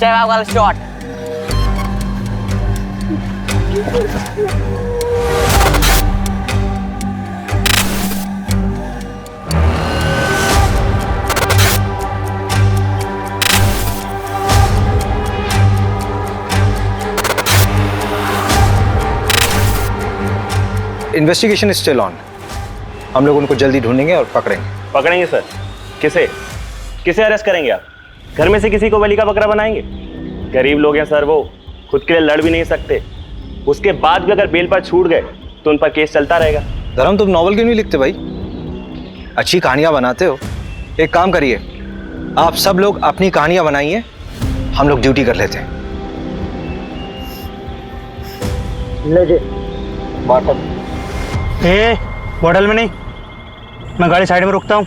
Step up, shot. Investigation is still on. हम लोग उनको जल्दी ढूंढेंगे और पकड़ेंगे। पकड़ेंगे सर? किसे किसे अरेस्ट करेंगे आप? घर में से किसी को बलि का बकरा बनाएंगे? गरीब लोग हैं सर, वो खुद के लिए लड़ भी नहीं सकते। उसके बाद भी अगर बेल पर छूट गए तो उन पर केस चलता रहेगा। धर्म, तुम नॉवल क्यों नहीं लिखते भाई? अच्छी कहानियां बनाते हो। एक काम करिए, आप सब लोग अपनी कहानियां बनाइए, हम लोग ड्यूटी कर लेते हैं। बॉटल में नहीं, मैं गाड़ी साइड में रुकता हूँ।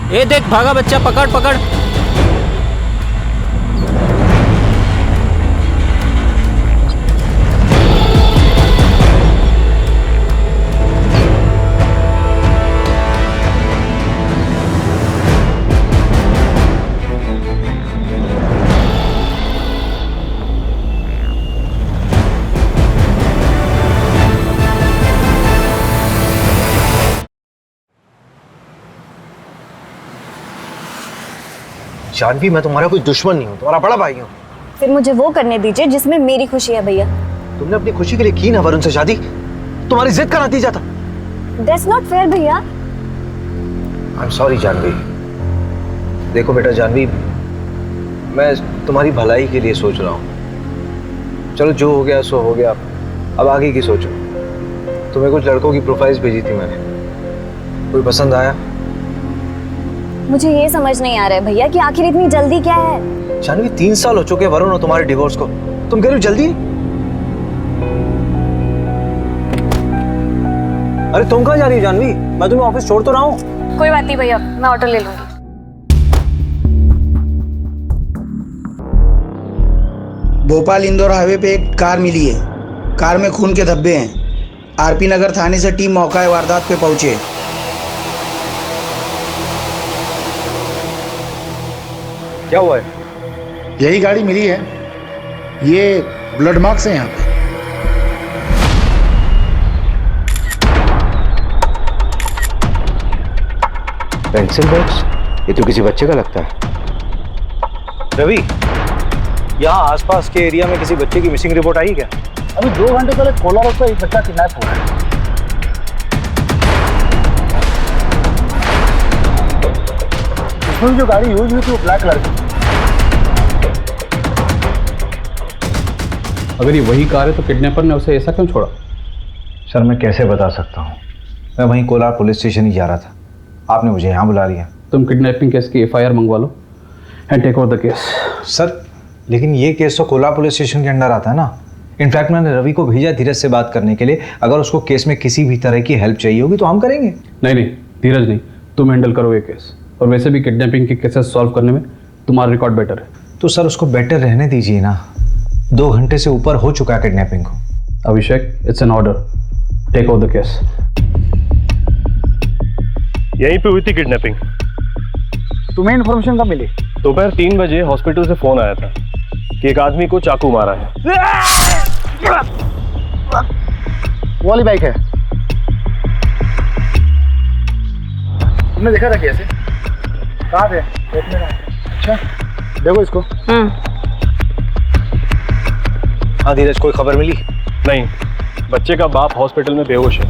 ए देख, भागा बच्चा, पकड़ पकड़। जानवी, मैं तुम्हारा कोई दुश्मन नहीं हूँ, तुम्हारा बड़ा भाई हूँ। फिर मुझे वो करने दीजिए जिसमें मेरी खुशी है भैया। तुमने अपनी खुशी के लिए की ना वरुण से शादी, तुम्हारी जिद का नतीजा था। That's not fair भैया। I'm sorry Janvi. देखो बेटा जानवी, मैं तुम्हारी भलाई के लिए सोच रहा हूँ। चलो जो हो गया सो हो गया, अब आगे की सोचो। तुम्हें कुछ लड़कों की प्रोफाइल्स भेजी थी मैंने, कोई पसंद आया? मुझे ये समझ नहीं आ रहा है भैया कि आखिर इतनी जल्दी क्या है। जानवी, 3 साल हो चुके वरुण और तुम्हारे डिवोर्स को, तुम कह रही हो जल्दी? अरे तुम कहाँ जा रही हो जानवी? मैं तुम्हें ऑफिस छोड़ तो रहा हूँ। कोई बात नहीं भैया, मैं ऑटो ले लूंगी। भोपाल इंदौर हाईवे पे एक कार मिली है। कार में खून के धब्बे हैं। आरपी नगर थाने से टीम मौका वारदात पे पहुंचे। क्या हुआ है? यही गाड़ी मिली है, ये ब्लड मार्क्स है यहाँ पे। Pencil box? ये तो किसी बच्चे का लगता है। रवि, यहाँ आसपास के एरिया में किसी बच्चे की मिसिंग रिपोर्ट आई क्या? अभी 2 घंटे पहले कोला रोड पर एक बच्चा किडनैप हुआ है। इसमें जो गाड़ी यूज हुई थी वो ब्लैक कलर की। अगर ये वही कार है तो किडनैपर ने उसे ऐसा क्यों छोड़ा? सर मैं कैसे बता सकता हूँ, मैं वहीं कोलार पुलिस स्टेशन ही जा रहा था, आपने मुझे यहाँ बुला लिया। तुम किडनैपिंग केस की FIR मंगवा लो and take over the case. Sir लेकिन ये केस तो कोलार पुलिस स्टेशन के अंडर आता है ना। इनफैक्ट मैंने रवि को भेजा धीरज से बात करने के लिए, अगर उसको केस में किसी भी तरह की हेल्प चाहिए होगी तो हम करेंगे। नहीं नहीं धीरज नहीं, तुम हैंडल करो ये केस। और वैसे भी किडनैपिंग के केसेस सॉल्व करने में तुम्हारा रिकॉर्ड बेटर है। तो सर उसको बेटर रहने दीजिए ना, 2 घंटे से ऊपर हो चुका है किडनैपिंग को। Abhishek, it's an order, take over the case. यहीं पे हुई थी किडनैपिंग। तुम्हें इन्फॉर्मेशन कब मिली? दोपहर 3 बजे हॉस्पिटल से फोन आया था कि एक आदमी को चाकू मारा है। वो वाली बाइक है। तुमने देखा था कैसे? कहाँ थे? देखने में। अच्छा देखो इसको। हाँ धीरज, कोई खबर मिली? नहीं, बच्चे का बाप हॉस्पिटल में बेहोश है,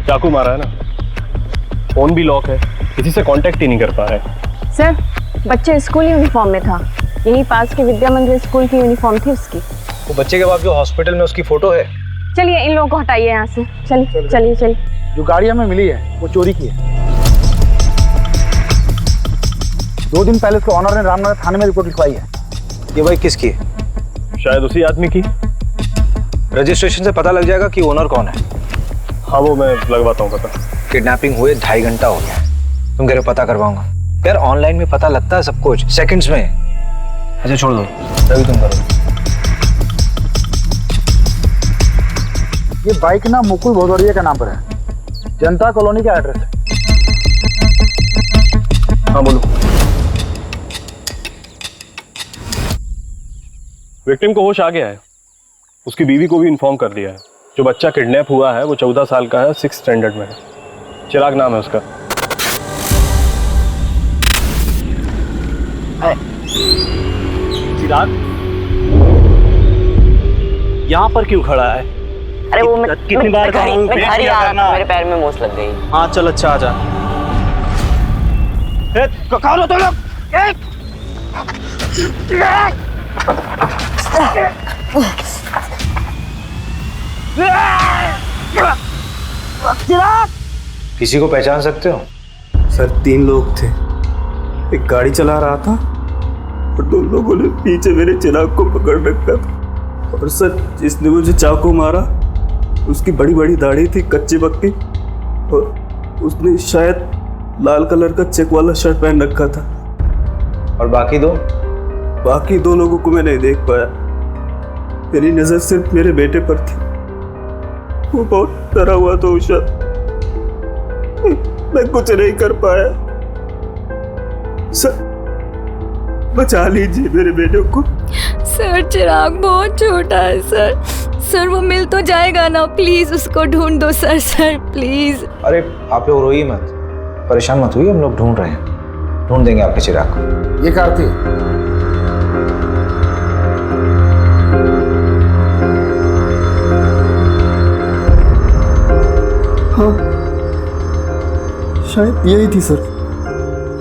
चाकू मारा है ना। फोन भी लॉक है, किसी से कांटेक्ट ही नहीं कर पा रहा है। सर बच्चा स्कूल यूनिफॉर्म में था, यही पास के विद्या मंदिर स्कूल की यूनिफॉर्म थी उसकी। वो बच्चे के बाप जो हॉस्पिटल में, उसकी फोटो है। चलिए इन लोगों को हटाइए यहाँ से। चलिए चलिए चलिए। जो गाड़ी हमें मिली है वो चोरी की है। 2 दिन पहले उसके ऑनर ने रामनगर थाने में रिपोर्ट लिखवाई है। ये बाइक किसकी है? शायद उसी आदमी की। रजिस्ट्रेशन से पता लग जाएगा कि ओनर कौन है। हाँ वो मैं लगवाता हूँ पता। किडनैपिंग हुए 2.5 घंटा हो गया, तुम कह रहे हो पता करवाऊंगा? यार ऑनलाइन में पता लगता है सब कुछ सेकंड्स में। अच्छा छोड़ दो, रवि तुम करो। ये बाइक ना मुकुल भदौरिया के नाम पर है, जनता कॉलोनी का एड्रेस है। हाँ बोलो। विक्टिम को होश आ गया है, उसकी बीवी को भी इन्फॉर्म कर दिया है। जो बच्चा किडनैप हुआ है वो 14 साल का है, 6th स्टैंडर्ड में है। चिराग नाम है उसका। चिराग यहाँ पर क्यों खड़ा है? अरे वो मैं कितनी बार कहा हूँ, मैं घर ही आ रहा था, मेरे पैर में मोच लग गई। हाँ चल अच्छा आ जा। कहाँ हो तुम लोग? किसी को पहचान सकते हो? सर 3 लोग थे, एक गाड़ी चला रहा था और 2 लोगों ने पीछे मेरे चिराग को पकड़ रखा था। और सर जिसने मुझे चाकू मारा उसकी बड़ी बड़ी दाढ़ी थी, कच्ची पक्की, और उसने शायद लाल कलर का चेक वाला शर्ट पहन रखा था। और बाकी 2 लोगों को मैं नहीं देख पाया। मेरी नजर सिर्फ मेरे बेटे पर थी। वो बहुत डरा हुआ था उषा, मैं कुछ नहीं कर पाया। सर बचा लीजिए मेरे बेटे को। सर चिराग बहुत छोटा है सर। सर वो मिल तो जाएगा ना, प्लीज उसको ढूंढ दो सर। Sir please. अरे आप लोग रोइए मत, परेशान मत हुई, हम लोग ढूंढ रहे हैं, ढूंढ देंगे आपके चिराग को। ये कार्ती हाँ शायद यही थी सर।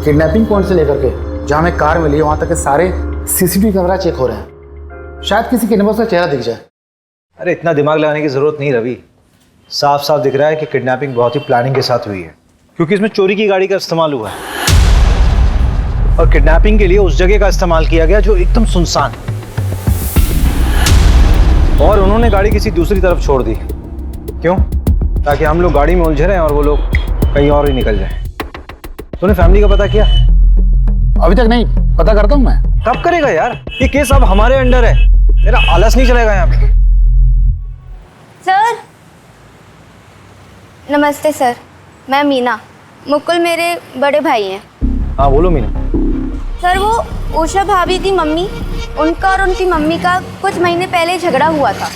किडनैपिंग पॉइंट से लेकर के जहाँ में कार मिली है वहां तक के सारे सीसीटीवी कैमरा चेक हो रहे हैं, शायद किसी किडनैपर का चेहरा दिख जाए। अरे इतना दिमाग लगाने की जरूरत नहीं रवि, साफ साफ दिख रहा है कि किडनैपिंग बहुत ही प्लानिंग के साथ हुई है, क्योंकि इसमें चोरी की गाड़ी का इस्तेमाल हुआ है और किडनैपिंग के लिए उस जगह का इस्तेमाल किया गया जो एकदम सुनसान, और उन्होंने गाड़ी किसी दूसरी तरफ छोड़ दी। क्यों? ताकि हम लोग गाड़ी में उलझे रहे और वो लोग कहीं और ही निकल जाए। तूने फैमिली का पता किया? अभी तक नहीं, पता करता हूँ मैं। कब करेगा यार? ये केस अब हमारे अंडर है, तेरा आलस नहीं चलेगा यहाँ पे। सर नमस्ते सर, मैं मीना, मुकुल मेरे बड़े भाई हैं। हाँ बोलो मीना। सर वो उषा भाभी की मम्मी, उनका और उनकी मम्मी का कुछ महीने पहले झगड़ा हुआ था।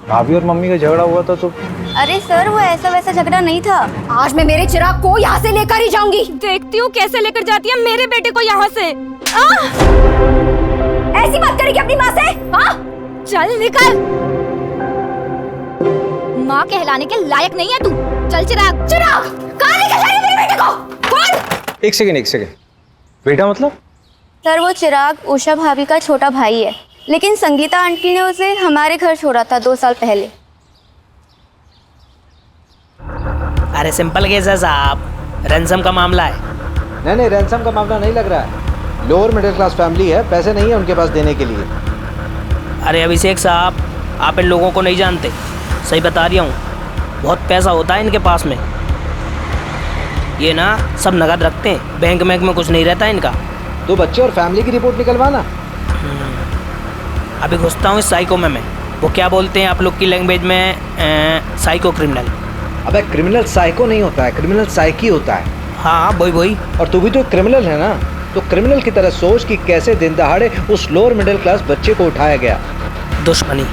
भाभी और मम्मी का झगड़ा हुआ था तो? अरे सर वो ऐसा वैसा झगड़ा नहीं था। आज मैं मेरे चिराग को यहाँ से लेकर ही जाऊंगी। देखती हूँ कैसे लेकर जाती है मेरे बेटे को यहाँ से। ऐसी बात करेगी अपनी माँ से? हाँ चल निकल, माँ कहलाने के लायक नहीं है तू। चल चिराग। चिराग कहाँ लेकर जा रही है मेरे बेटे को? बोल। एक सेकेंड, बेटा मतलब? सर वो चिराग उषा भाभी का छोटा भाई है, लेकिन संगीता आंटी ने उसे हमारे घर छोड़ा था 2 साल पहले। अरे सिंपल केस है साहब, रैंसम का मामला है। नहीं रैंसम का मामला नहीं लग रहा है, लोअर मिडिल क्लास फैमिली है, पैसे नहीं है उनके पास देने के लिए। अरे अभिषेक साहब, आप इन लोगों को नहीं जानते, सही बता रहा हूँ, बहुत पैसा होता है इनके पास में। ये ना सब नगद रखते हैं, बैंक में कुछ नहीं रहता इनका। तो बच्चे और फैमिली की रिपोर्ट निकलवाना। अभी घुसता हूँ इस साइको में मैं। वो क्या बोलते हैं आप लोग की लैंग्वेज में? Psycho criminal. अबे क्रिमिनल साइको नहीं होता है, क्रिमिनल साइकी होता है। हाँ वही। और तू भी तो क्रिमिनल है ना, तो क्रिमिनल की तरह सोच कि कैसे दिन दहाड़े उस लोअर मिडिल क्लास बच्चे को उठाया गया। दुश्मनी।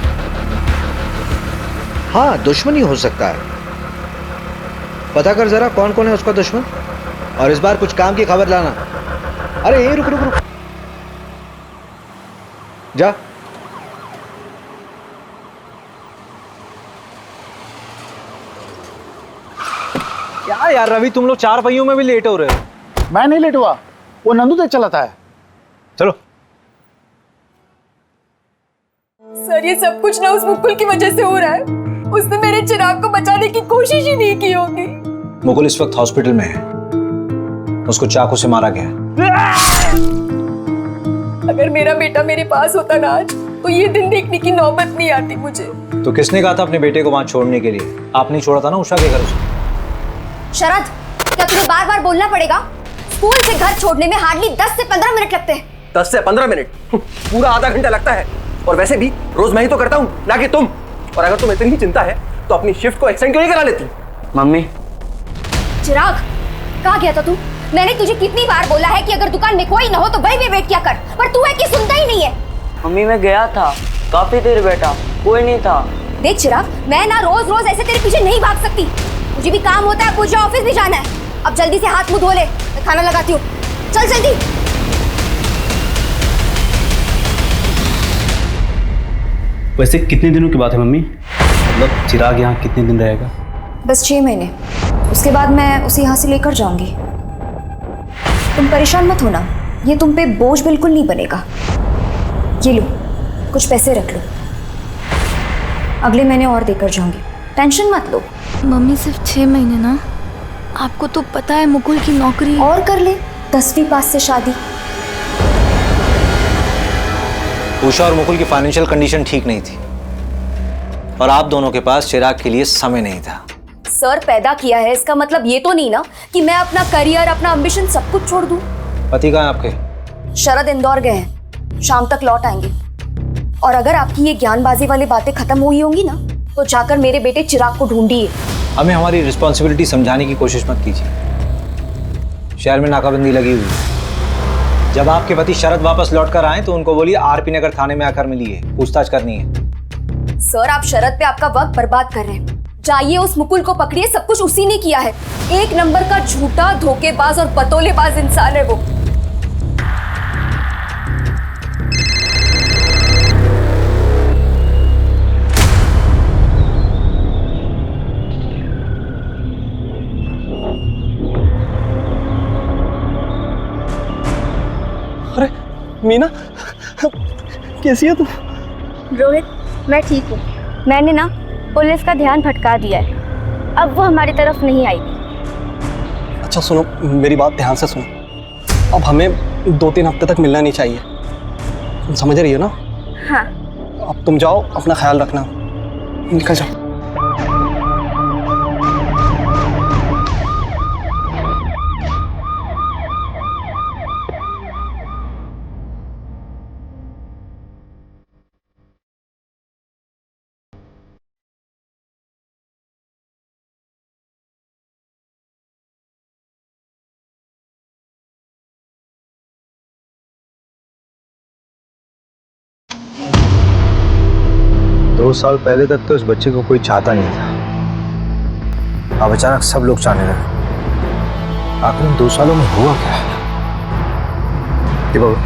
हाँ दुश्मनी हो सकता है, पता कर जरा कौन कौन है उसका दुश्मन, और इस बार कुछ काम की खबर लाना। अरे ये रुक जा। क्या यार रवि, तुम लोग 4 पहियों में भी लेट हो रहे हो। मैं नहीं लेट हुआ, वो नंदू तेज चलाता है। चलो। सर ये सब कुछ ना उस मुकुल की वजह से हो रहा है। उसने मेरे चिराग को बचाने की कोशिश ही नहीं की होगी। मुकुल इस वक्त हॉस्पिटल में है, उसको चाकू से मारा गया है। अगर मेरा बेटा मेरे पास होता ना आज, तो ये दिन देखने की नौबत नहीं आती मुझे। तो किसने कहा था अपने बेटे को वहां छोड़ने के लिए? आपने छोड़ा था ना उषा के घर उसे। शरद, क्या तुम्हें बार बार बोलना पड़ेगा? स्कूल से घर छोड़ने में हार्डली 10 से 15 मिनट लगते हैं। 10 से 15 मिनट? पूरा आधा घंटा लगता है। और वैसे भी रोज मैं ही तो करता हूँ, ना कि तुम। और अगर तुम्हें इतनी ही चिंता है तो अपनी शिफ्ट को एक्सटेंड क्यों नहीं करा लेती? मम्मी, चिराग, कहाँ गया था तू? मैंने तुझे कितनी बार बोला है कि अगर दुकान में कोई ना हो तो वहीं पे वेट किया कर, पर तू है कि सुनता ही नहीं है। मम्मी मैं गया था, काफी देर बैठा, कोई नहीं था। देख चिराग, मैं ना रोज रोज ऐसे तेरे पीछे नहीं भाग सकती। मुझे भी काम होता है, मुझे ऑफिस भी जाना है। अब जल्दी से हाथ मुंह धो ले, मैं खाना लगाती हूँ। चल जल्दी। वैसे कितने दिनों की बात है मम्मी? मतलब चिराग यहाँ कितने दिन रहेगा? बस 6 महीने, उसके बाद मैं उसे यहाँ से लेकर जाऊंगी। तुम परेशान मत होना, ये तुम पे बोझ बिल्कुल नहीं बनेगा। ये लो, कुछ पैसे रख लो, अगले महीने और देकर जाऊंगी, टेंशन मत लो। मम्मी सिर्फ 6 महीने ना, आपको तो पता है मुकुल की नौकरी। और कर ले 10वीं पास से शादी। उषा और मुकुल की फाइनेंशियल कंडीशन ठीक नहीं थी और आप दोनों के पास चिराग के लिए समय नहीं था। सर पैदा किया है, इसका मतलब ये तो नहीं ना कि मैं अपना करियर, अपना एम्बिशन सब कुछ छोड़ दूं। पति कहाँ है आपके? शरद इंदौर गए हैं, शाम तक लौट आएंगे। और अगर आपकी ये ज्ञानबाजी वाली बातें खत्म हुई होंगी ना, तो जाकर मेरे बेटे चिराग को ढूंढिए। हमें हमारी रिस्पॉन्सिबिलिटी समझाने की कोशिश मत कीजिए। शहर में नाकाबंदी लगी हुई है। जब आपके पति शरद वापस लौट कर आए तो उनको बोलिए आरपी नगर थाने में आकर मिलिए, पूछताछ करनी है। सर आप शरद पे आपका वक्त बर्बाद कर रहे हैं। जाइए उस मुकुल को पकड़िए, सब कुछ उसी ने किया है। 1 नंबर का झूठा, धोखेबाज और बतौलेबाज इंसान है वो। अरे मीना, कैसी है तू? रोहित, मैं ठीक हूँ। मैंने ना पुलिस का ध्यान भटका दिया है, अब वो हमारी तरफ नहीं आएगी। अच्छा सुनो, मेरी बात ध्यान से सुनो। अब हमें 2-3 हफ्ते तक मिलना नहीं चाहिए, तुम समझ रही हो ना? हाँ। अब तुम जाओ, अपना ख्याल रखना, निकल जाओ। दो साल पहले तक तो इस बच्चे को कोई चाहता नहीं था, अब अचानक सब लोग चाहने लगे। आखिर इन 2 सालों में हुआ क्या? ये बाबू,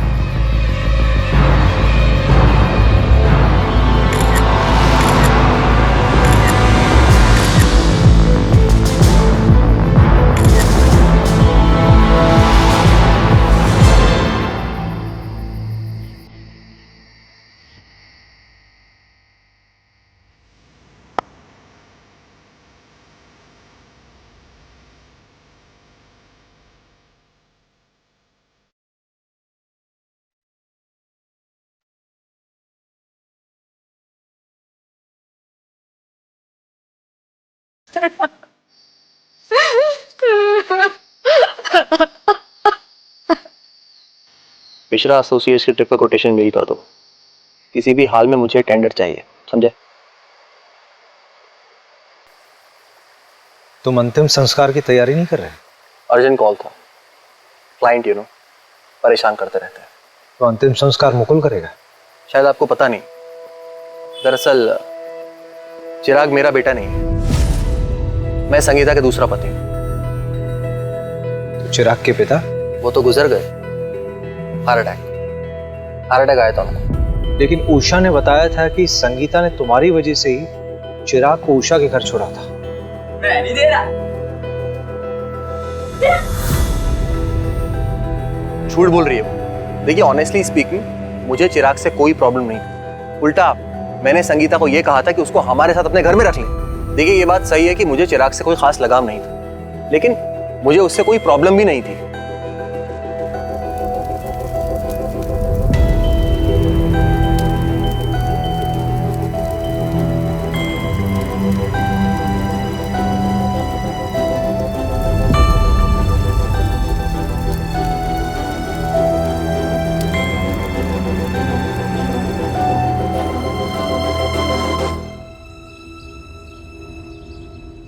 मिश्रा एसोसिएट्स की ट्रिप का कोटेशन मेरी कर दो। किसी भी हाल में मुझे टेंडर चाहिए, समझे? तुम अंतिम संस्कार की तैयारी नहीं कर रहे? अर्जेंट कॉल था, क्लाइंट परेशान करते रहते हैं। तो अंतिम संस्कार मुकुल करेगा? शायद आपको पता नहीं, दरअसल चिराग मेरा बेटा नहीं है, मैं संगीता के दूसरा पति हूँ। तो चिराग के पिता? वो तो गुजर गए, हार्ट अटैक आया था उनको। लेकिन उषा ने बताया था कि संगीता ने तुम्हारी वजह से ही चिराग को उषा के घर छोड़ा था। मैं नहीं दे रहा। झूठ बोल रही है वो। देखिए ऑनेस्टली स्पीकिंग, मुझे चिराग से कोई प्रॉब्लम नहीं। उल्टा मैंने संगीता को यह कहा था कि उसको हमारे साथ अपने घर में रख ले। देखिए ये बात सही है कि मुझे चिराग से कोई खास लगाव नहीं था, लेकिन मुझे उससे कोई प्रॉब्लम भी नहीं थी।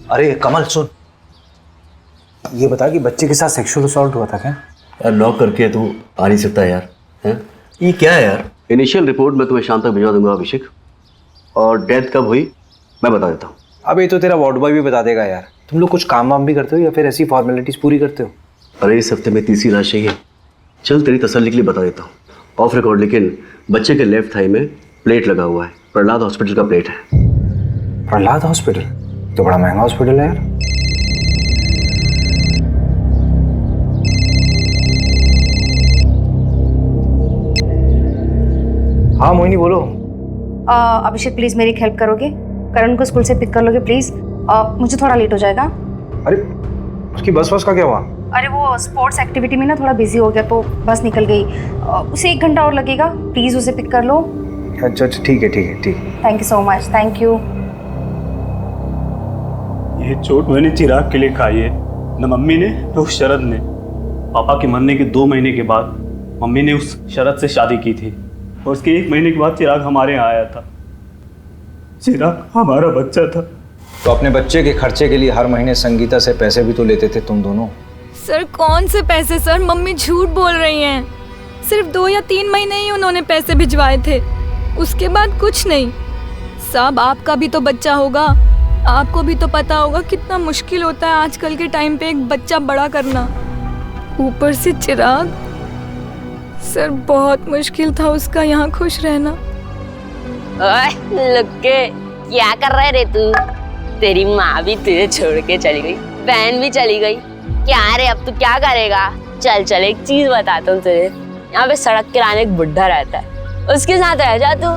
अरे कमल सुन, ये बता कि बच्चे के साथ सेक्सुअल असॉल्ट हुआ था क्या? यार लॉक करके तू आ नहीं सकता यार, हैं? ये क्या है यार? इनिशियल रिपोर्ट मैं तुम्हें शाम तक भिजवा दूंगा अभिषेक, और डेथ कब हुई मैं बता देता हूँ। अब ये तो तेरा वार्ड बॉय भी बता देगा यार। तुम लोग कुछ काम वाम भी करते हो या फिर ऐसी फॉर्मेलिटीज पूरी करते हो? अरे इस हफ्ते में तीसरी लाश चाहिए। चल तेरी तसल्ली के लिए बता देता हूँ ऑफ रिकॉर्ड, लेकिन बच्चे के लेफ्ट थाई में प्लेट लगा हुआ है। प्रहलाद हॉस्पिटल का प्लेट है। प्रहलाद हॉस्पिटल तो बड़ा महंगा हॉस्पिटल है यार। हाँ मोहिनी बोलो। अभिषेक प्लीज मेरी एक हेल्प करोगे? करण को स्कूल से पिक कर लोगे प्लीज? मुझे थोड़ा लेट हो जाएगा। अरे उसकी बस का क्या हुआ? अरे वो स्पोर्ट्स एक्टिविटी में ना थोड़ा बिजी हो गया तो बस निकल गई। उसे 1 घंटा और लगेगा, प्लीज उसे पिक कर लो। अच्छा ठीक है। Thank you so much, thank you. ये चोट मैंने चिराग के लिए खाई है, न मम्मी ने न उस शरद ने। पापा के मरने के 2 महीने के बाद मम्मी ने उस शरद से शादी की थी, और उसके 1 महीने के बाद चिराग हमारे यहाँ आया था। चिराग हमारा बच्चा था। तो अपने बच्चे के खर्चे के लिए हर महीने संगीता से पैसे भी तो लेते थे तुम दोनों। सर कौन से पैसे सर? मम्मी झूठ बोल रही हैं। सिर्फ 2 या 3 महीने ही उन्होंने पैसे भिजवाए थे, उसके बाद कुछ नहीं। साहब आपका भी तो बच्चा होगा, आपको भी तो पता होगा कितना मुश्किल होता है आजकल के टाइम पे एक बच्चा बड़ा करना, ऊपर से चिराग। सर बहुत मुश्किल था उसका यहाँ खुश रहना। ओए लुक्के, क्या कर रहे रे तू? तेरी माँ भी तुझे छोड़ के चली गई, बहन भी चली गई। क्या रे अब तू क्या करेगा? चल एक चीज बताता हूँ तुझे। यहाँ पे सड़क किनारे एक बुढ़ा रहता है, उसके साथ रह जा तू,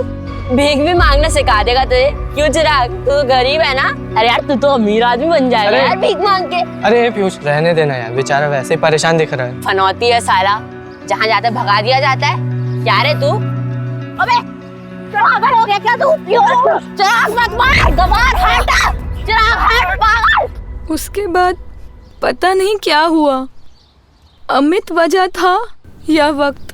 भीख भी मांगना सिखा देगा तुझे। क्यों चिराग, तू गरीब है ना? अरे यार तू तो अमीर आदमी बन जाएगा यार भीख मांग के। अरे पीयूष रहने देना यार, बेचारा वैसे ही परेशान दिख रहा है। फनौती है साला, जहाँ जाता है भगा दिया जाता है। क्या रे तू? अबे पागल हो गया क्या तू? चिराग मत मार, गवार हट, चिराग हट पागल। उसके बाद पता नहीं क्या हुआ, अमित वजह था या वक्त,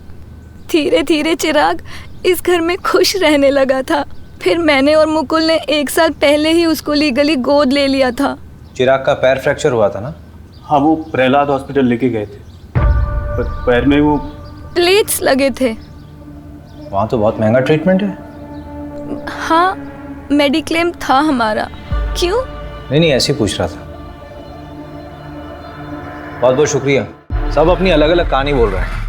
धीरे धीरे चिराग इस घर में खुश रहने लगा था। फिर मैंने और मुकुल ने 1 साल पहले ही उसको लीगली गोद ले लिया था। चिराग का पैर फ्रैक्चर हुआ था ना? हाँ वो प्रहलाद हॉस्पिटल लेके गए थे, पर पैर में वो प्लेट्स लगे थे। वहाँ तो बहुत महंगा ट्रीटमेंट है। हाँ मेडिक्लेम था हमारा। क्यों? नहीं ऐसे ही पूछ रहा था। बहुत बहुत शुक्रिया। सब अपनी अलग अलग कहानी बोल रहे हैं।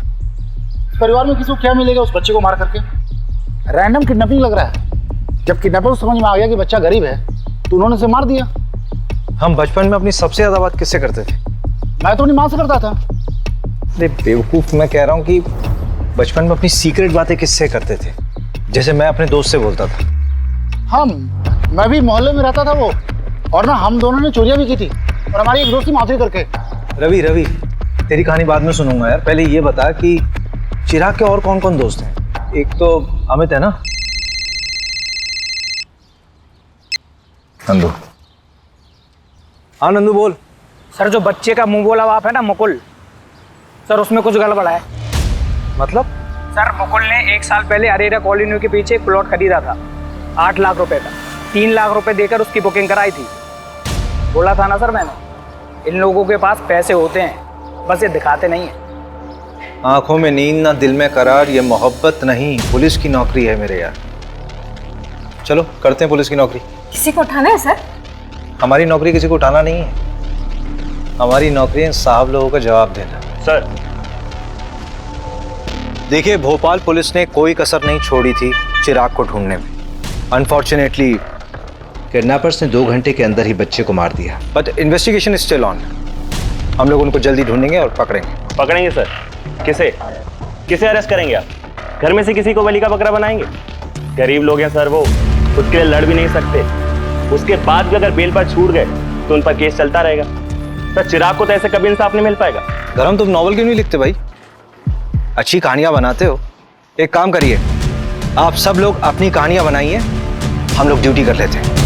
परिवार में किसी को क्या मिलेगा उस बच्चे को मार करके? रैंडम किडनैपिंग लग रहा है। जब किडनैपर को समझ में आ गया कि बच्चा गरीब है तो उन्होंने उसे मार दिया। हम बचपन में अपनी सबसे ज्यादा बात किससे करते थे? मैं तो अपनी माँ से करता था। अरे बेवकूफ, मैं कह रहा हूँ कि बचपन में अपनी सीक्रेट बातें किससे करते थे? जैसे मैं अपने दोस्त से बोलता था। मैं भी मोहल्ले में रहता था वो, और ना हम दोनों ने चोरियां भी की थी, और हमारी एक दोस्त की माधुरी करके। रवि तेरी कहानी बाद में सुनूंगा यार, पहले ये बता कि चिराग के और कौन कौन दोस्त हैं? एक तो अमित है ना? नंदू। हाँ नंदू बोल। सर जो बच्चे का मुंह बोला बाप है ना मुकुल, सर उसमें कुछ गड़बड़ है। मतलब? सर मुकुल ने 1 साल पहले अरेरा कॉलोनी के पीछे एक प्लॉट खरीदा था 8 लाख रुपए का। 3 लाख रुपए देकर उसकी बुकिंग कराई थी। बोला था ना सर मैंने, इन लोगों के पास पैसे होते हैं, बस ये दिखाते नहीं है। आंखों में नींद ना दिल में करार, ये मोहब्बत नहीं पुलिस की नौकरी है मेरे यार। चलो करते हैं पुलिस की नौकरी। किसी को उठाना है सर? हमारी नौकरी किसी को उठाना नहीं है, हमारी नौकरी है साहब लोगों का जवाब देना। सर देखिए, भोपाल पुलिस ने कोई कसर नहीं छोड़ी थी चिराग को ढूंढने में। अनफॉर्चुनेटली किडनैपर्स ने 2 घंटे के अंदर ही बच्चे को मार दिया, but investigation is still on. हम लोग उनको जल्दी ढूंढेंगे और पकड़ेंगे सर। किसे अरेस्ट करेंगे आप? घर में से किसी को बलि का बकरा बनाएंगे? गरीब लोग हैं सर, वो खुद के लिए लड़ भी नहीं सकते, उसके बाद भी अगर बेल पर छूट गए तो उन पर केस चलता रहेगा। सर चिराग को तो ऐसे कभी इंसाफ नहीं मिल पाएगा। धर्म तुम नॉवल क्यों नहीं लिखते भाई? अच्छी कहानियां बनाते हो। एक काम करिए, आप सब लोग अपनी कहानियां बनाइए, हम लोग ड्यूटी कर लेते हैं।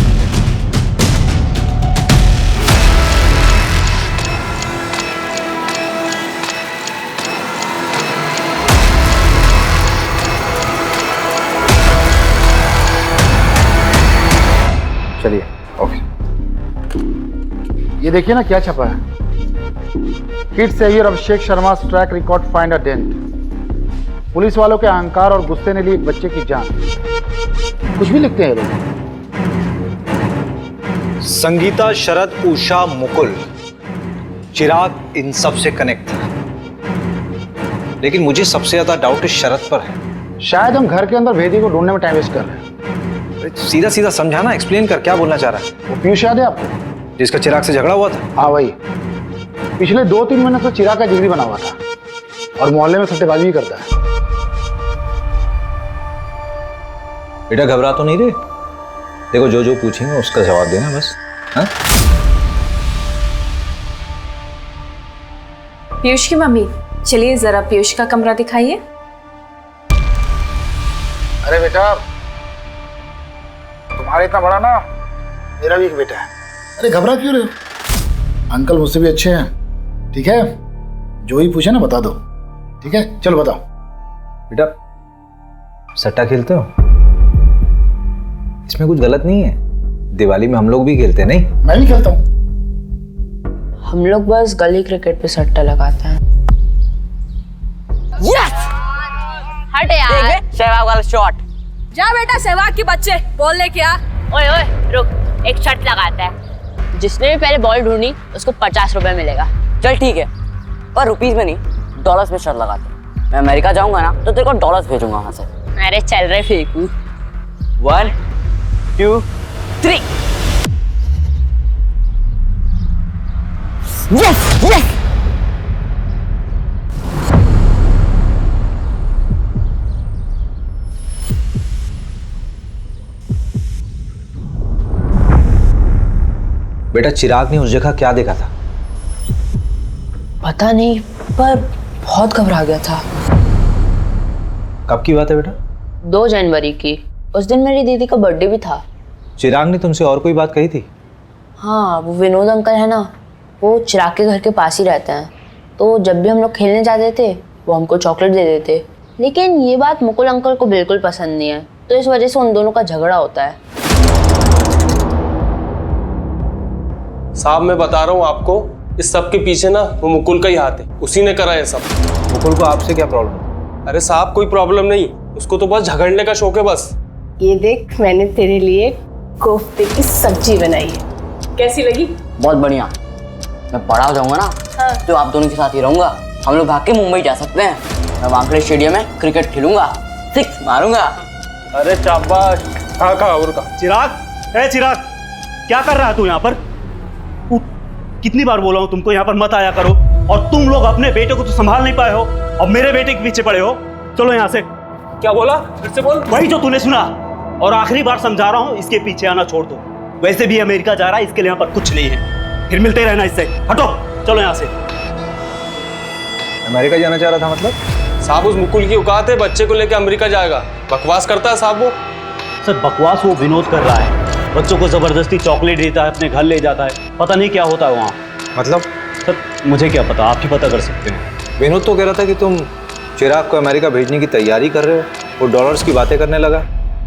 चलिए, ओके। ये देखिए ना क्या छपा है, kid saviour Abhishek Sharma track record find a dent. Police वालों के अहंकार और गुस्से ने ली एक बच्चे की जान। कुछ भी लिखते हैं ये लोग। संगीता, शरद, उषा, मुकुल, चिराग इन सब से कनेक्ट था, लेकिन मुझे सबसे ज्यादा डाउट शरद पर है। शायद हम घर के अंदर भेदी को ढूंढने में टाइम वेस्ट कर रहे हैं। सीधा सीधा समझाना, एक्सप्लेन कर, क्या बोलना चाह रहा है? वो पीयूष याद है आपको, जिसका चिराग से झगड़ा हुआ था? हाँ वही। पिछले 2-3 महीने से चिराग का जिगरी बना हुआ था और मोहल्ले में सट्टेबाजी भी करता है। बेटा घबरा तो नहीं रे? देखो जो जो पूछेंगे उसका जवाब देना बस। हाँ? पीयूष की मम्मी, चलिए जरा पीयूष का कमरा दिखाइए। अरे बेटा, तुम्हारा इतना बड़ा ना, मेरा भी एक बेटा है। अरे घबरा क्यों रहे हो? अंकल मुझसे भी अच्छे हैं, ठीक है? जो ही पूछे ना बता दो, ठीक है? चलो बताओ। बेटा सट्टा खेलते हो? इसमें कुछ गलत नहीं है, दिवाली में हम लोग भी खेलते हैं। नहीं, मैं भी खेलता हूँ। हम लोग बस गली क्रिकेट पे सट्टा लगाते हैं। यस! हट यार, सहवाग वाला शॉट। जा बेटा सहवाग के बच्चे, बॉल लेके आ। ओए ओए रुक, एक शर्त लगाता है, जिसने भी पहले बॉल ढूंढी उसको 50 रुपए मिलेगा। चल ठीक है, पर रुपीस में नहीं, डॉलर्स में शर्त लगाते हैं। मैं अमेरिका जाऊंगा ना तो तेरे को डॉलर्स भेजूंगा वहां से। अरे चल रहे फेंकू। 1 2 3। Yes yes. बेटा चिराग ने उस जगह क्या देखा था? पता नहीं, पर बहुत घबरा गया था। कब की बात है बेटा? 2 जनवरी की। उस दिन मेरी दीदी का बर्थडे भी था। चिराग ने तुमसे और कोई बात कही थी? हाँ, वो विनोद अंकल है ना, वो चिराग के घर के पास ही रहते हैं। तो जब भी हम लोग खेलने जाते थे वो हमको चॉकलेट दे देते। लेकिन ये बात मुकुल अंकल को बिल्कुल पसंद नहीं है, तो इस वजह से उन दोनों का झगड़ा होता है। साहब मैं बता रहा हूँ आपको, इस सब के पीछे ना वो मुकुल का ही हाथ है, उसी ने करा है सब। मुकुल को आपसे क्या प्रॉब्लम? अरे साहब कोई प्रॉब्लम नहीं, उसको तो बस झगड़ने का शौक है बस। ये देख, मैंने तेरे लिए कोफ्ते की सब्जी बनाई है, कैसी लगी? बहुत बढ़िया। मैं बड़ा हो जाऊंगा ना, हाँ। तो आप दोनों के साथ ही रहूंगा। हम लोग भाग के मुंबई जा सकते हैं। मैं वानखेड़े स्टेडियम में क्रिकेट खेलूंगा, 6 मारूंगा। अरे शाबाश। हाँ कहा और कहा। चिराग, ए चिराग, क्या कर रहा है तू यहाँ पर? कितनी बार बोला हूँ तुमको यहाँ पर मत आया करो, और तुम लोग अपने बेटे को तो संभाल नहीं पाए हो और मेरे बेटे के पीछे पड़े हो। चलो यहाँ से। क्या बोला? फिर से बोल। वही जो तूने सुना, और आखिरी बार समझा रहा हूँ, इसके पीछे आना छोड़ दो। वैसे भी अमेरिका जा रहा है, इसके लिए यहाँ पर कुछ नहीं है, फिर मिलते रहना इससे। हटो, चलो यहाँ से। अमेरिका जाना चाह रहा था मतलब? साहब उस मुकुल की औकात है, बच्चे को लेकर अमेरिका जाएगा। बकवास करता है साहब वो। सर बकवास वो विनोद कर रहा है, बच्चों को जबरदस्ती चॉकलेट देता है, अपने घर ले जाता है, पता नहीं क्या होता है वहाँ। मतलब? सर मुझे क्या पता, आप ही पता कर सकते हैं। विनोद तो कह रहा था कि तुम चिराग को अमेरिका भेजने की तैयारी कर रहे हो, वो डॉलर्स की बातें करने लगा।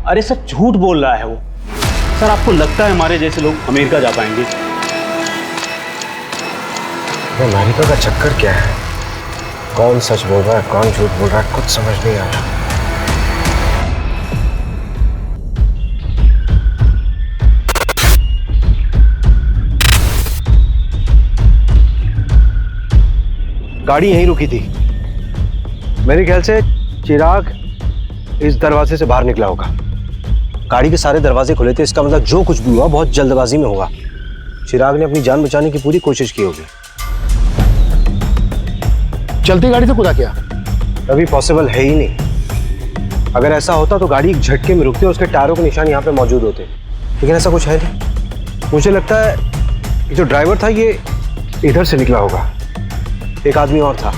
अरे सर झूठ बोल रहा है वो। सर आपको लगता है हमारे जैसे लोग अमेरिका जा पाएंगे? अमेरिका का चक्कर क्या है? कौन सच बोल रहा है, कौन झूठ बोल रहा है, कुछ समझ नहीं आ रहा। गाड़ी यहीं रुकी थी, मेरे ख्याल से चिराग इस दरवाजे से बाहर निकला होगा। गाड़ी के सारे दरवाजे खुले थे, इसका मतलब जो कुछ भी हुआ बहुत जल्दबाजी में होगा। चिराग ने अपनी जान बचाने की पूरी कोशिश की होगी। चलती गाड़ी से कूदा क्या? अभी पॉसिबल है ही नहीं। अगर ऐसा होता तो गाड़ी एक झटके में रुकती और उसके टायरों के निशान यहाँ पे मौजूद होते, लेकिन ऐसा कुछ है नहीं। मुझे लगता है ये जो ड्राइवर था ये इधर से निकला होगा। एक आदमी और था,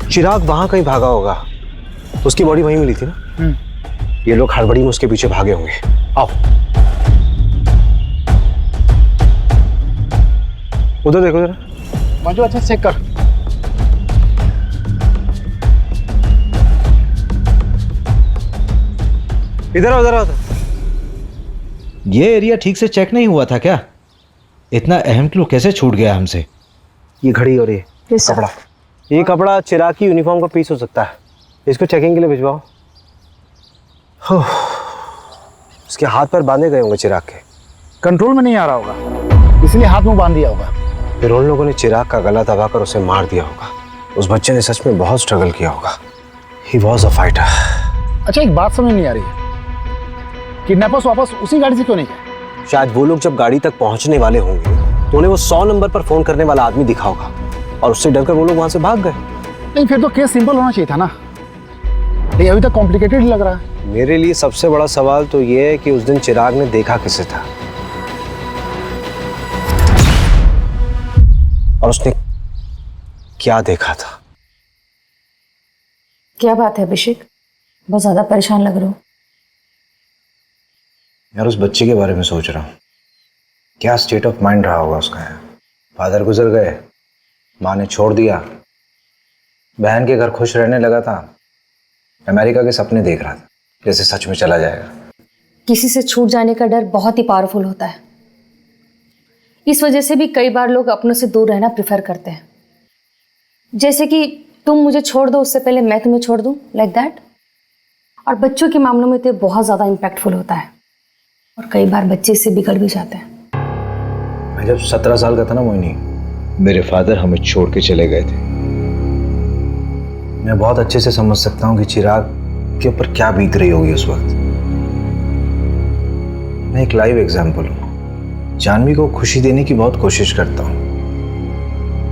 चिराग वहां कहीं भागा होगा, उसकी बॉडी वहीं मिली थी ना। ये लोग हड़बड़ी में उसके पीछे भागे होंगे। आओ उधर देखो जरा। मंजू अच्छा चेक कर। इधर आओ, इधर आओ। ये एरिया ठीक से चेक नहीं हुआ था क्या? इतना अहम क्लू कैसे छूट गया हमसे? ये घड़ी और ये कपड़ा, ये कपड़ा चिराग की यूनिफॉर्म का पीस हो सकता है। इसको चेकिंग के लिए भिजवाओ। उसके हाथ पर बांधे गए होंगे चिराग के। कंट्रोल में नहीं आ रहा होगा, इसलिए हाथ में बांध दिया होगा। फिर उन लोगों ने चिराग का गला दबाकर उसे मार दिया होगा। उस बच्चे ने सच में बहुत स्ट्रगल किया होगा। He was a fighter. अच्छा, एक बात समझ नहीं आ रही है, किडनैपर्स वापस उसी गाड़ी से क्यों नहीं गए? शायद वो लोग जब गाड़ी तक पहुंचने वाले होंगे तो उन्हें वो 100 नंबर पर फोन करने वाला आदमी दिखा होगा और उससे डरकर वो लोग वहां से भाग गए। नहीं, फिर तो केस सिंपल होना चाहिए था ना। ये अभी तक कॉम्प्लिकेटेड ही लग रहा है। मेरे लिए सबसे बड़ा सवाल तो ये है कि उस दिन चिराग ने देखा किसे था और उसने क्या देखा था। क्या बात है अभिषेक, बहुत ज्यादा परेशान लग रहे हो। यार उस बच्चे के बारे में सोच रहा हूँ, क्या स्टेट ऑफ माइंड रहा होगा उसका। फादर गुजर गए, माँ ने छोड़ दिया, बहन के घर खुश रहने लगा था, अमेरिका के सपने देख रहा था जैसे सच में चला जाएगा। किसी से छूट जाने का डर बहुत ही पावरफुल होता है। इस वजह से भी कई बार लोग अपनों से दूर रहना प्रेफर करते हैं। जैसे कि तुम मुझे छोड़ दो उससे पहले मैं तुम्हें छोड़ दूं, लाइक दैट। और बच्चों के मामलों में तो बहुत ज़्यादा इम्पैक्टफुल होता है और कई बार बच्चे इससे बिगड़ भी जाते हैं। मैं जब 17 साल का था ना मोहिनी, मेरे फादर हमें छोड़ के चले गए थे। मैं बहुत अच्छे से समझ सकता हूँ कि चिराग के ऊपर क्या बीत रही होगी उस वक्त। मैं एक लाइव एग्जाम्पल हूँ। जानवी को खुशी देने की बहुत कोशिश करता हूँ,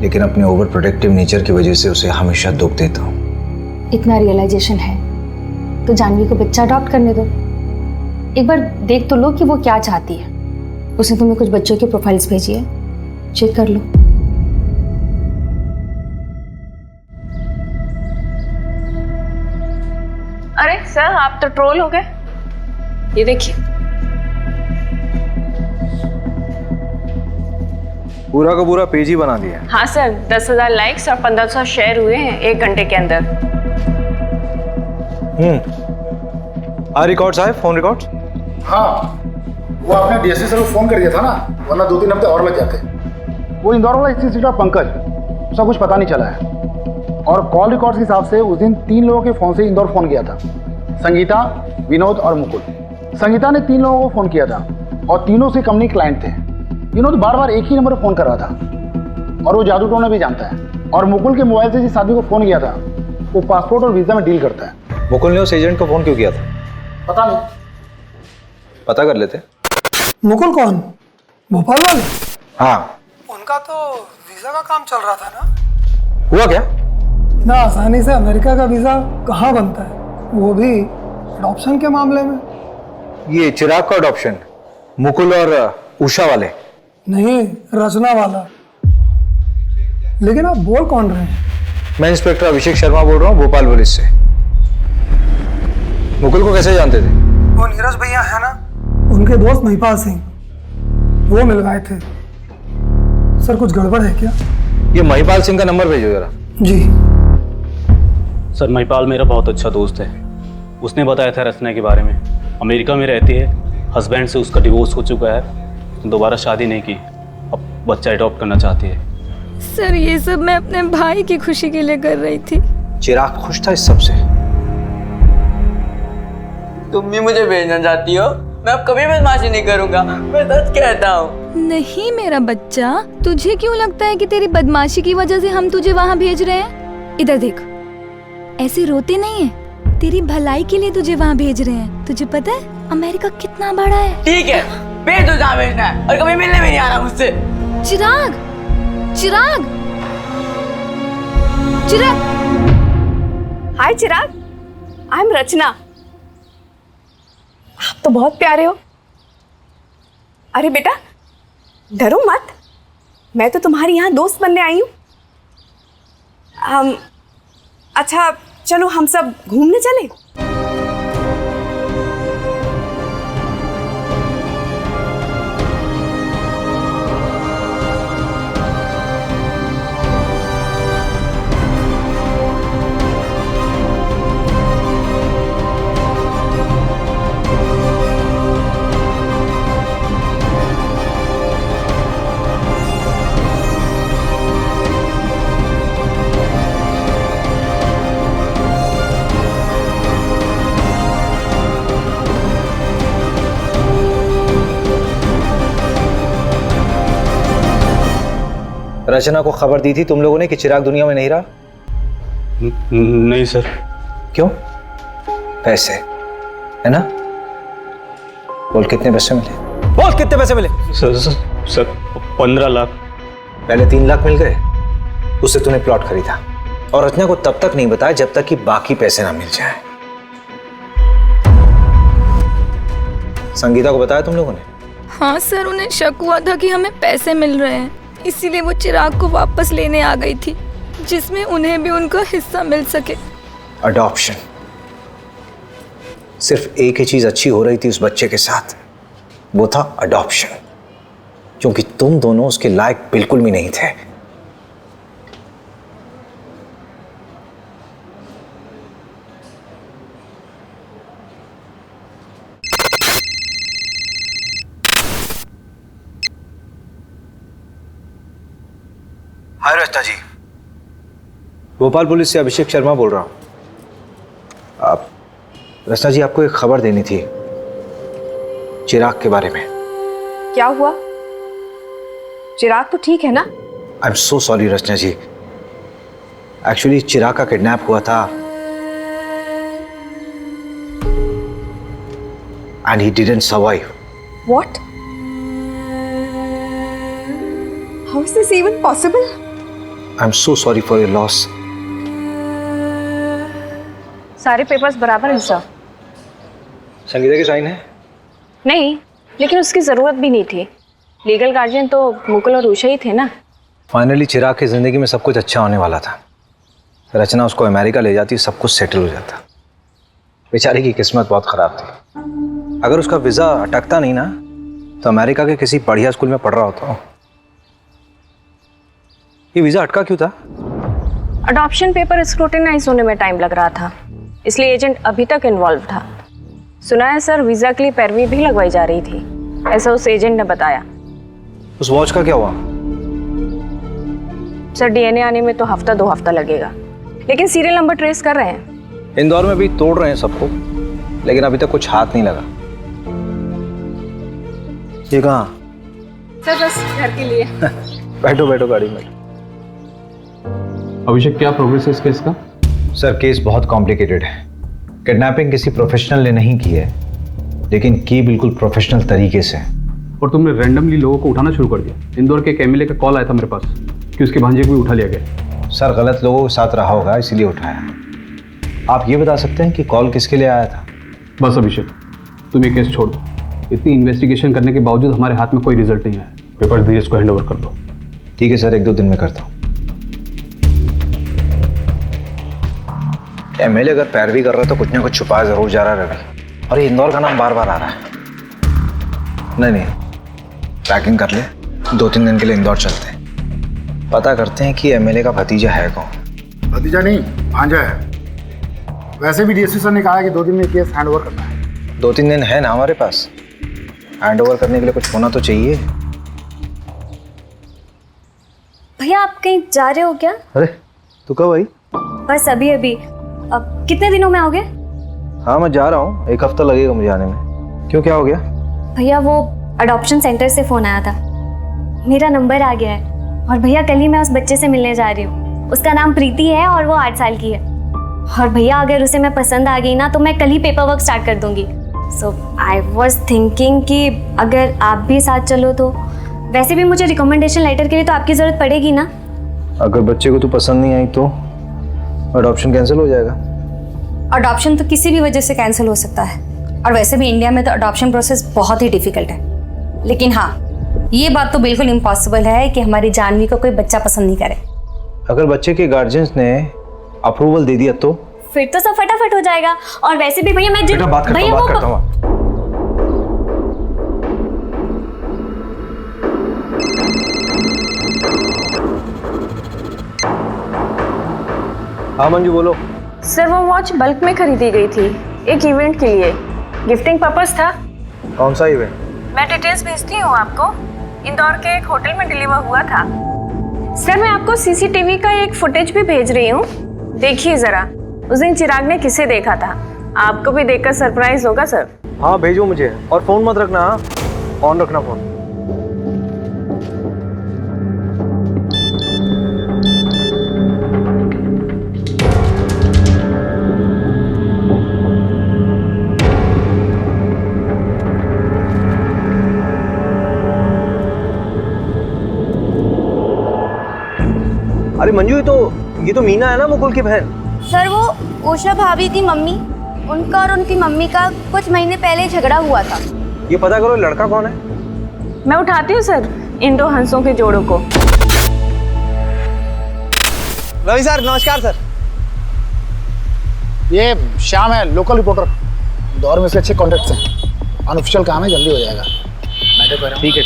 लेकिन अपने ओवर प्रोटेक्टिव नेचर की वजह से उसे हमेशा दुख देता हूँ। इतना रियलाइजेशन है तो जानवी को बच्चा अडॉप्ट करने दो। एक बार देख तो लो कि वो क्या चाहती है। उसने तुम्हें कुछ बच्चों की प्रोफाइल्स भेजी है, चेक कर लो। अरे सर, आप तो ट्रोल हो गए। ये देखिए, पूरा का पूरा पेज ही बना दिया। हाँ सर, 10,000 लाइक्स और 1500 शेयर हुए हैं 1 घंटे के अंदर। रिकॉर्ड्स आए, फोन रिकॉर्ड्स। हाँ, वो आपने डीएसपी सर को फोन कर दिया था ना, वरना 2-3 हफ्ते और लग जाते। वो इंदौर वाला इंस्टीट्यूट पंकज, उसका कुछ पता नहीं चला है। और कॉल रिकॉर्ड्स के हिसाब से उस दिन 3 लोगों के फ़ोन से इंदौर फ़ोन किया था, संगीता, विनोद और मुकुल। संगीता ने 3 लोगों को फ़ोन किया था और तीनों से कंपनी क्लाइंट थे। विनोद बार बार एक ही नंबर पर फ़ोन कर रहा था और वो जादू टोना भी जानता है। और मुकुल के मोबाइल से जिस आदमी को फ़ोन किया था वो पासपोर्ट और वीज़ा में डील करता है। मुकुल ने उस एजेंट को फ़ोन क्यों किया था? पता नहीं, पता कर लेते। मुकुल कौन? भोपाल वाले? हाँ, उनका तो वीजा का काम चल रहा था ना। हुआ क्या? ना आसानी से अमेरिका का वीजा कहाँ बनता है, वो भी अडॉप्शन के मामले में। ये चिराग का अडॉप्शन मुकुल और उषा वाले? नहीं, रचना वाला। लेकिन आप बोल कौन रहे हैं? मैं इंस्पेक्टर अभिषेक शर्मा बोल रहा हूँ, भोपाल पुलिस से। मुकुल को कैसे जानते थे? वो नीरज भैया है ना, उनके दोस्त महिपाल सिंह, वो मिल गए थे। सर कुछ गड़बड़ है क्या? ये महिपाल सिंह का नंबर भेजो जरा। जी सर, महिपाल मेरा बहुत अच्छा दोस्त है। उसने बताया था रचना के बारे में। अमेरिका में रहती है, हस्बैंड से उसका डिवोर्स हो चुका है, दोबारा शादी नहीं की, अब बच्चा अडॉप्ट करना चाहती है। सर ये सब मैं अपने भाई की खुशी के लिए कर रही थी। चिराग खुश था इस सब से? तुम भी मुझे भेजना चाहती हो? मैं अब कभी बदमाशी नहीं करूंगा, मैं सच कहता हूँ। नहीं मेरा बच्चा, तुझे क्यों लगता है कि तेरी बदमाशी की वजह से हम तुझे वहाँ भेज रहे हैं? इधर देख, ऐसे रोते नहीं है, तेरी भलाई के लिए तुझे वहाँ भेज रहे हैं। तुझे पता है अमेरिका कितना बड़ा है? ठीक है, भेज दो जहाँ भेजना है, और कभी मिलने भी नहीं आना मुझसे। चिराग, चिराग, चिराग। हाय चिराग, आई एम रचना। आप तो बहुत प्यारे हो। अरे बेटा डरो मत, मैं तो तुम्हारी यहाँ दोस्त बनने आई हूँ। अच्छा चलो हम सब घूमने चले। रचना को खबर दी थी तुम लोगों ने कि चिराग दुनिया में नहीं रहा? नहीं सर। क्यों? पैसे है ना? बोल कितने पैसे मिले? बोल कितने पैसे मिले? सर 15 लाख। पहले 3 लाख मिल गए, उससे तूने प्लॉट खरीदा और रचना को तब तक नहीं बताया जब तक कि बाकी पैसे ना मिल जाए। संगीता को बताया तुम लोगों ने? हाँ सर, उन्हें शक हुआ था कि हमें पैसे मिल रहे हैं, इसीलिए वो चिराग को वापस लेने आ गई थी, जिसमें उन्हें भी उनका हिस्सा मिल सके। अडॉप्शन। सिर्फ एक ही चीज अच्छी हो रही थी उस बच्चे के साथ, वो था अडॉप्शन, क्योंकि तुम दोनों उसके लायक बिल्कुल भी नहीं थे। हाय रचना जी, भोपाल पुलिस से अभिषेक शर्मा बोल रहा हूं। आप रचना जी, आपको एक खबर देनी थी चिराग के बारे में। क्या हुआ? चिराग तो ठीक है ना? I am so sorry Rachna ji, actually Chirag का किडनैप हुआ था and he didn't survive. What? How is this even possible? I am so sorry for your loss. सारे पेपर्स बराबर हैं सर। संगीता के साइन है? नहीं, लेकिन उसकी जरूरत भी नहीं थी। लीगल गार्जियन तो मुकुल और उषा ही थे ना। फाइनली चिराग की जिंदगी में सब कुछ अच्छा होने वाला था। रचना उसको अमेरिका ले जाती, सब कुछ सेटल हो जाता। बेचारी की किस्मत बहुत खराब थी। अगर उसका वीजा अटकता नहीं ना, तो अमेरिका के किसी बढ़िया स्कूल में पढ़ रहा होता। ये वीजा अटका क्यों था? अडॉप्शन पेपर स्क्रूटिनाइज होने में टाइम लग रहा था, इसलिए एजेंट अभी तक इन्वॉल्व था। सुना है सर, वीजा के लिए पैरवी भी लगवाई जा रही थी, ऐसा उस एजेंट ने बताया। उस वॉच का क्या हुआ? सर डीएनए आने में तो हफ्ता 2 हफ्ता लगेगा, लेकिन सीरियल नंबर ट्रेस कर रहे हैं। इंदौर में भी तोड़ रहे हैं सबको, लेकिन अभी तक कुछ हाथ नहीं लगा। ये कहाँ? सर बस घर के लिए। बैठो बैठो गाड़ी में। अभिषेक, क्या प्रोग्रेस है इस केस का? सर केस बहुत कॉम्प्लिकेटेड है। किडनैपिंग किसी प्रोफेशनल ने नहीं की है, लेकिन की बिल्कुल प्रोफेशनल तरीके से। और तुमने रैंडमली लोगों को उठाना शुरू कर दिया। इंदौर के एक एमएलए का कॉल आया था मेरे पास कि उसके भांजे को भी उठा लिया गया। सर गलत लोगों के साथ रहा होगा, इसीलिए उठाया। आप ये बता सकते हैं कि कॉल किसके लिए आया था? बस अभिषेक, तुम ये केस छोड़ दो। इतनी इन्वेस्टिगेशन करने के बावजूद हमारे हाथ में कोई रिजल्ट नहीं आया। पेपर धीरज को हैंड ओवर कर दो। ठीक है सर, 1-2 दिन में करता हूँ। एमएलए अगर पैरवी कर रहा है तो कुछ ना कुछ छुपा जरूर जा रहा है रवि। और ये इंदौर का नाम बार बार आ रहा है। नहीं, पैकिंग कर ले, 2-3 दिन के लिए इंदौर चलते हैं। पता करते हैं कि एमएलए का भतीजा है कौन। भतीजा नहीं, भांजा है। वैसे भी डीएसपी सर ने कहा है कि 2 दिन में केस हैंड ओवर करना है। 2-3 दिन है ना हमारे पास, हैंड ओवर करने के लिए कुछ होना तो चाहिए। भैया आप कहीं जा रहे हो क्या? अरे तू कब आई? बस अभी अभी। अब कितने दिनों में आओगे? हाँ मैं जा रहा हूँ, 1 हफ्ता लगेगा मुझे आने में। क्यों, क्या हो गया? भैया वो अडॉप्शन सेंटर से फ़ोन आया था, मेरा नंबर आ गया है और भैया कल ही मैं उस बच्चे से मिलने जा रही हूँ। उसका नाम प्रीति है और वो 8 साल की है। और भैया अगर उसे मैं पसंद आ गई ना तो मैं कल ही पेपर वर्क स्टार्ट कर दूँगी। सो आई वॉज थिंकिंग कि अगर आप भी साथ चलो तो। वैसे भी मुझे रिकमेंडेशन लेटर के लिए तो आपकी ज़रूरत पड़ेगी ना। अगर बच्चे को तू पसंद नहीं आई तो अडॉप्शन कैंसिल हो जाएगा। अडॉप्शन तो किसी भी वजह से कैंसिल हो सकता है, और वैसे भी इंडिया में तो अडॉप्शन प्रोसेस बहुत ही डिफिकल्ट है। लेकिन हाँ, ये बात तो बिल्कुल इम्पॉसिबल है कि हमारी जानवी को कोई बच्चा पसंद नहीं करे। अगर बच्चे के गार्जियंस ने अप्रूवल दे दिया तो? फिर तो सब फटाफट हो जाएगा। और वैसे भी भैया मैं बेटा बात करता हूँ। हाँ मंजू बोलो। सर वो वॉच बल्क में खरीदी गई थी एक इवेंट के लिए, गिफ्टिंग पर्पस था। कौन सा इवेंट? मैं डिटेल्स भेजती हूँ आपको। इंदौर के एक होटल में डिलीवर हुआ था। सर मैं आपको सीसीटीवी का एक फुटेज भी भेज रही हूँ, देखिए जरा। उस दिन चिराग ने किसे देखा था, आपको भी देखकर सरप्राइज होगा सर। हाँ भेजो मुझे, और फोन मत रखना। हाँ ऑन रखना फोन। अरे मंजू, ये तो मीना है ना, मुकुल की बहन। सर वो उषा भाभी की मम्मी, उनका और उनकी मम्मी का कुछ महीने पहले झगड़ा हुआ था। ये पता करो लड़का कौन है। मैं उठाती हूँ सर इन दो हंसों के जोड़ों को। रवि सर नमस्कार सर। ये श्याम है, लोकल रिपोर्टर। दौर में से अच्छे कॉन्टेक्ट्स हैं। अनऑफिशियल काम है, जल्दी हो जाएगा। ठीक है।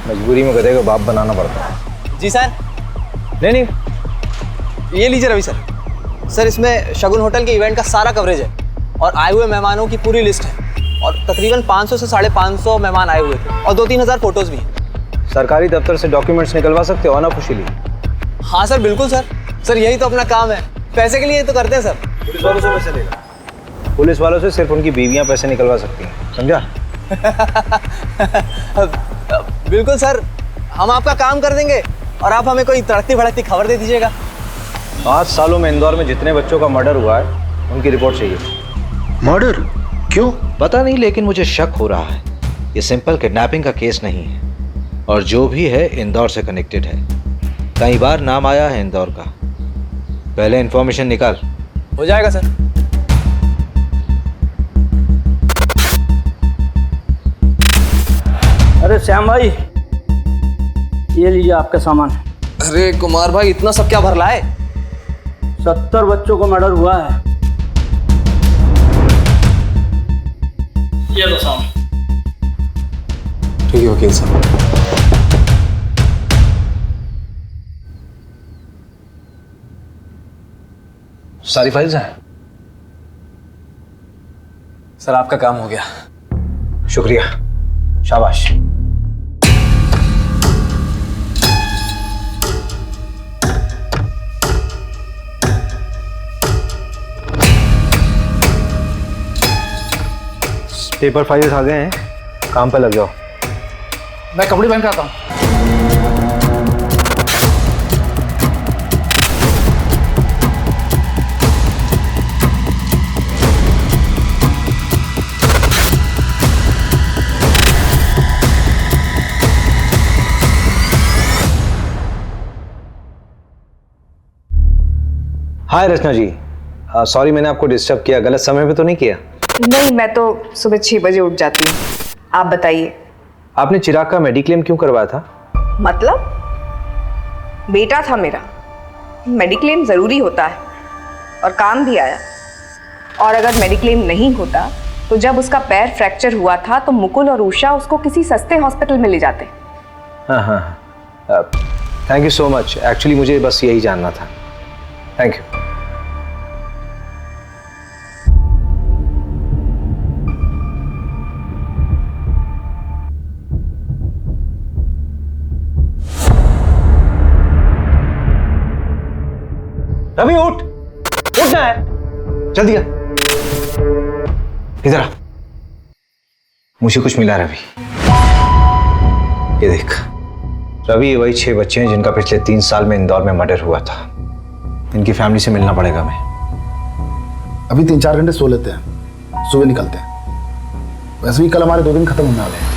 मजबूरी में गधे को बाप बनाना पड़ता है। जी सर। नहीं, ये लीजिए रवि सर। सर इसमें शगुन होटल के इवेंट का सारा कवरेज है और आए हुए मेहमानों की पूरी लिस्ट है और तकरीबन 500 से 550 मेहमान आए हुए थे और 2-3 हज़ार फोटोज भी हैं। सरकारी दफ्तर से डॉक्यूमेंट्स निकलवा सकते हो ना खुशीली? हाँ सर बिल्कुल सर। सर यही तो अपना काम है, पैसे के लिए तो करते हैं सर। पुलिस वालों से पैसे लेगा? पुलिस वालों से सिर्फ उनकी बीवियां पैसे निकलवा सकती हैं, समझा? बिल्कुल सर, हम आपका काम कर देंगे और आप हमें कोई तड़कती भड़कती खबर दे दीजिएगा। 5 सालों में इंदौर में जितने बच्चों का मर्डर हुआ है उनकी रिपोर्ट चाहिए। मर्डर? क्यों? पता नहीं, लेकिन मुझे शक हो रहा है ये सिंपल किडनैपिंग का केस नहीं है और जो भी है इंदौर से कनेक्टेड है। कई बार नाम आया है इंदौर का। पहले इंफॉर्मेशन निकाल। हो जाएगा सर। अरे श्याम भाई, ये लीजिए आपका सामान। अरे कुमार भाई, इतना सब क्या भर लाए? 70 बच्चों को मर्डर हुआ है। ये लो सामान। ठीक है वकील साहब। सारी फाइल्स हैं? सर आपका काम हो गया। शुक्रिया, शाबाश। पेपर फाइल्स आ गए हैं, काम पे लग जाओ। मैं कपड़े पहन के आता हूँ। हाय रचना जी, सॉरी मैंने आपको डिस्टर्ब किया। गलत समय पे तो नहीं किया? नहीं, मैं तो सुबह 6 बजे उठ जाती हूँ। आप बताइए। आपने चिराग का मेडिक्लेम क्यों करवाया था? मतलब बेटा था मेरा, मेडिक्लेम ज़रूरी होता है और काम भी आया। और अगर मेडिक्लेम नहीं होता तो जब उसका पैर फ्रैक्चर हुआ था तो मुकुल और उषा उसको किसी सस्ते हॉस्पिटल में ले जाते। हाँ, thank you so much. Actually मुझे बस यही जानना था। Thank you. रवि उठना है, जल्दी आ। इधर आ, मुझे कुछ मिला रवि। ये देख रवि, ये वही 6 बच्चे हैं जिनका पिछले 3 साल में इंदौर में मर्डर हुआ था। इनकी फैमिली से मिलना पड़ेगा हमें। अभी 3-4 घंटे सो लेते हैं, सुबह निकलते हैं। वैसे भी कल हमारे 2 दिन खत्म होने वाले हैं।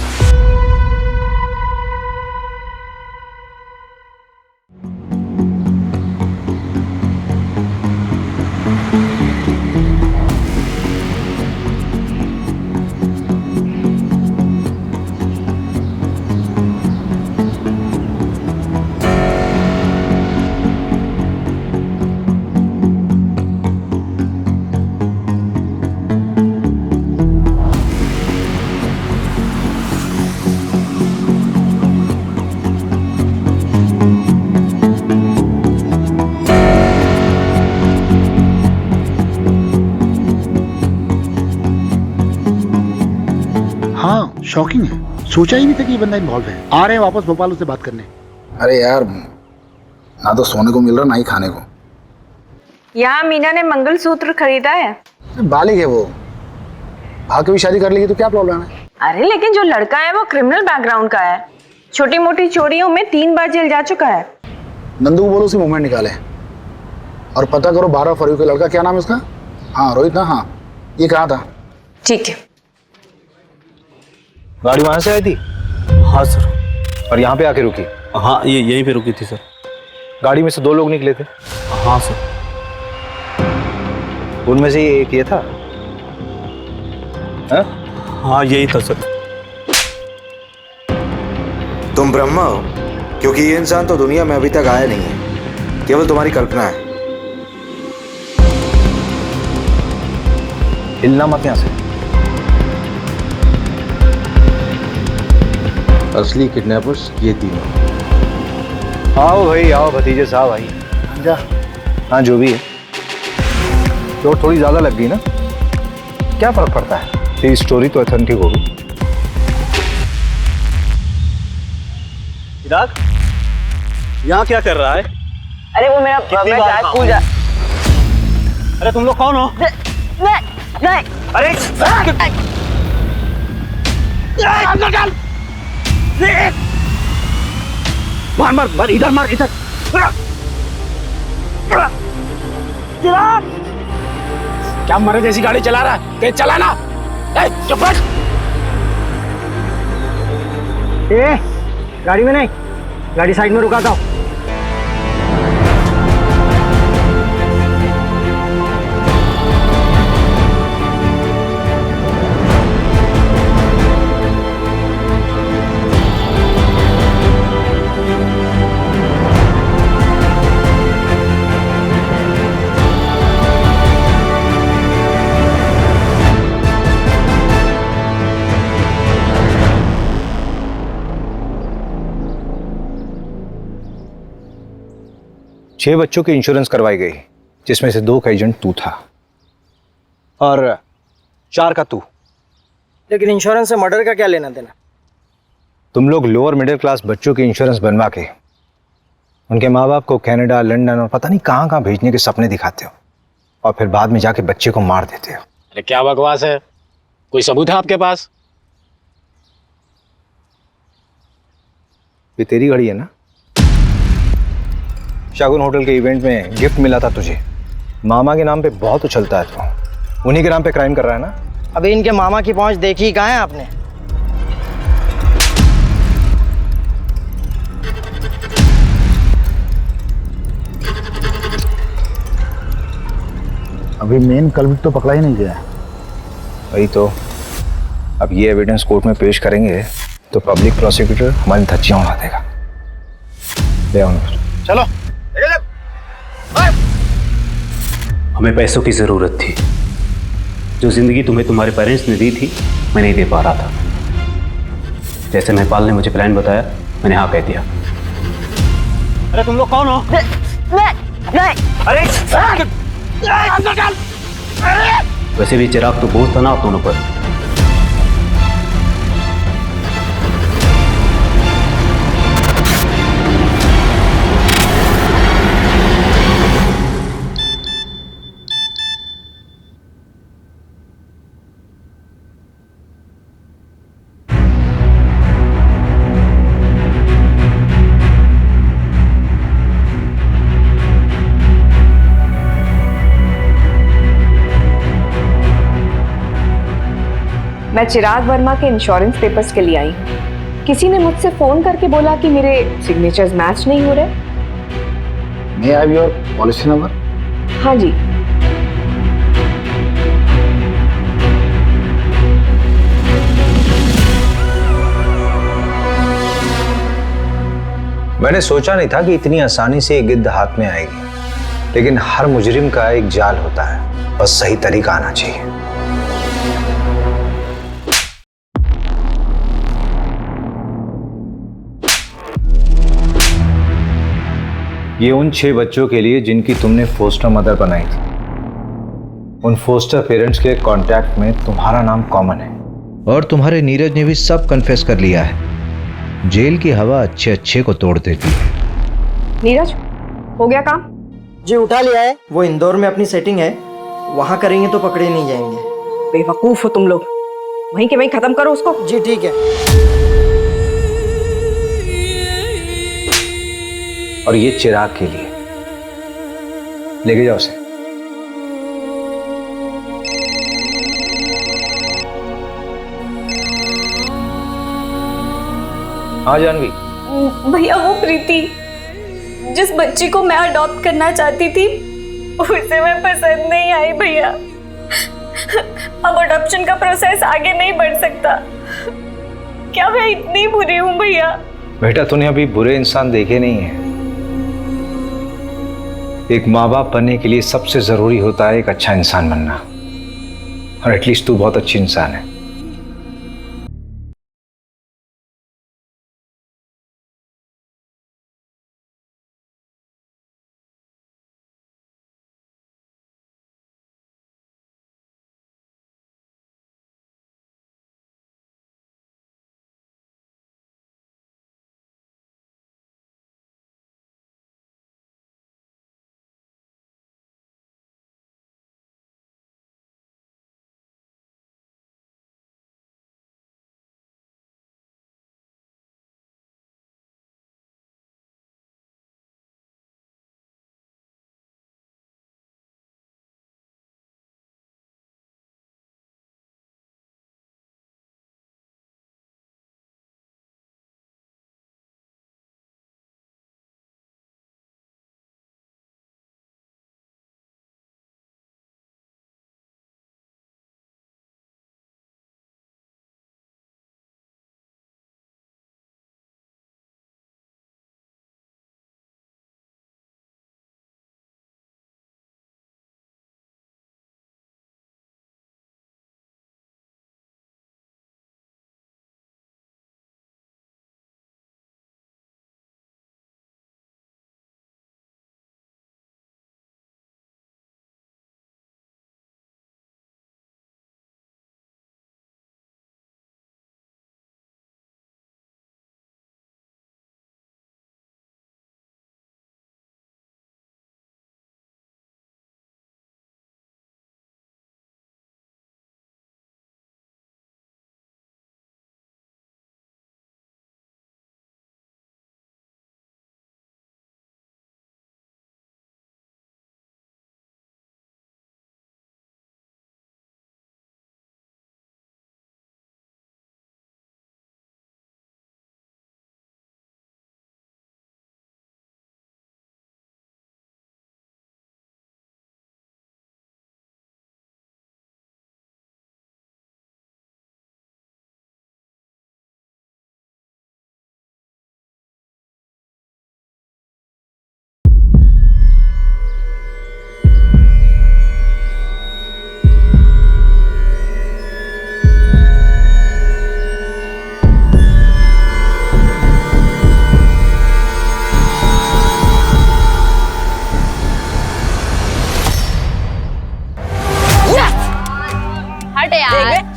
हाँ, शॉकिंग है। सोचा ही नहीं था कि ये बंदा इन्वॉल्व है। आ रहे हैं वापस भोपाल उससे बात करने। अरे यार, ना तो सोने को मिल रहा ना ही खाने को। यहाँ मीना ने मंगलसूत्र खरीदा है। बालिग है वो, भाग भी शादी कर लेगी तो क्या प्रॉब्लम है? अरे लेकिन जो लड़का है वो क्रिमिनल बैकग्राउंड का है, छोटी मोटी चोरियों में 3 बार जेल जा चुका है। नंदू को बोलो उसी मूवमेंट निकाले और पता करो 12 फरवरी का लड़का क्या नाम है उसका? हाँ रोहित ना? हाँ, ये कहा था। ठीक है। गाड़ी वहां से आई थी? हाँ सर। और यहाँ पे आके रुकी? हाँ, ये यहीं पे रुकी थी सर। गाड़ी में से 2 लोग निकले थे। हाँ सर। उनमें से एक ये था? हाँ यही था सर। तुम ब्रह्मा हो, क्योंकि ये इंसान तो दुनिया में अभी तक आया नहीं है, केवल तुम्हारी कल्पना है। हिलना मत यहां से। असली किडनैपर्स ये तीनों। आओ भाई आओ, भतीजे साहब भाई जा। हाँ जो भी है, चोट थोड़ी ज्यादा लग गई ना, क्या फर्क पड़ता है, तेरी स्टोरी तो ऑथेंटिक होगी। चिराग यहाँ क्या कर रहा है? अरे वो मेरा स्कूल जा। अरे तुम लोग कौन हो? नहीं। अरे मार मार मार, इधर मार, इधर। चिराग क्या मरे जैसी गाड़ी चला रहा है? तेज चलाना। चुप रह। गाड़ी में नहीं, गाड़ी साइड में रुकाता हूँ। छह बच्चों की इंश्योरेंस करवाई गई, जिसमें से 2 का एजेंट तू था और 4 का तू। लेकिन इंश्योरेंस से मर्डर का क्या लेना देना? तुम लोग लोअर मिडिल क्लास बच्चों की इंश्योरेंस बनवा के उनके माँ बाप को कनाडा, लंदन और पता नहीं कहाँ कहाँ भेजने के सपने दिखाते हो, और फिर बाद में जाके बच्चे को मार देते हो। अरे क्या बकवास है, कोई सबूत है आपके पास? ये तेरी घड़ी है ना? शगुन होटल के इवेंट में गिफ्ट मिला था तुझे, मामा के नाम पे बहुत उछलता है तू, उन्हीं के नाम पे क्राइम कर रहा है ना? अभी इनके मामा की पहुंच देखी कहाँ है आपने? अभी मेन कल्प्रिट तो पकड़ा ही नहीं गया। वही तो, अब ये एविडेंस कोर्ट में पेश करेंगे तो पब्लिक प्रोसिक्यूटर हमारी धज्जियां उड़ा देगा। ले आओ चलो। हमें पैसों की ज़रूरत थी, जो ज़िंदगी तुम्हें तुम्हारे पेरेंट्स ने दी थी मैं नहीं दे पा रहा था। जैसे महिपाल ने मुझे प्लान बताया, मैंने हाँ कह दिया। अरे तुम लोग कौन हो? अरे वैसे भी चिराग तो बोझ था ना आप दोनों पर। मैं चिराग वर्मा के इंश्योरेंस पेपर्स के लिए आई हूँ। किसी ने मुझसे फोन करके बोला कि मेरे सिग्नेचर्स मैच नहीं हो रहे। May I have your policy number? हाँ जी। मैंने सोचा नहीं था कि इतनी आसानी से एक गिद्ध हाथ में आएगी, लेकिन हर मुजरिम का एक जाल होता है, बस सही तरीका आना चाहिए। ये उन 6 बच्चों के लिए जिनकी तुमने फोस्टर मदर बनाई थी। उन फोस्टर पेरेंट्स के कांटेक्ट में तुम्हारा नाम कॉमन है, और तुम्हारे नीरज ने भी सब कन्फेस कर लिया है। जेल की हवा अच्छे अच्छे को तोड़ देती है। नीरज, हो गया काम? जी उठा लिया है, वो इंदौर में अपनी सेटिंग है, वहाँ करेंगे तो पकड़े नहीं जाएंगे। बेवकूफ हो तुम लोग, वहीं के वहीं खत्म करो उसको। जी ठीक है। और ये चिराग के लिए, लेके जाओ उसे। हाँ जानवी। भैया वो प्रीति, जिस बच्ची को मैं अडॉप्ट करना चाहती थी उसे मैं पसंद नहीं आई भैया। अब अडॉप्शन का प्रोसेस आगे नहीं बढ़ सकता। क्या मैं इतनी बुरी हूँ भैया? बेटा तूने अभी बुरे इंसान देखे नहीं है। एक माँ बाप बनने के लिए सबसे जरूरी होता है एक अच्छा इंसान बनना, और एटलीस्ट तू बहुत अच्छी इंसान है।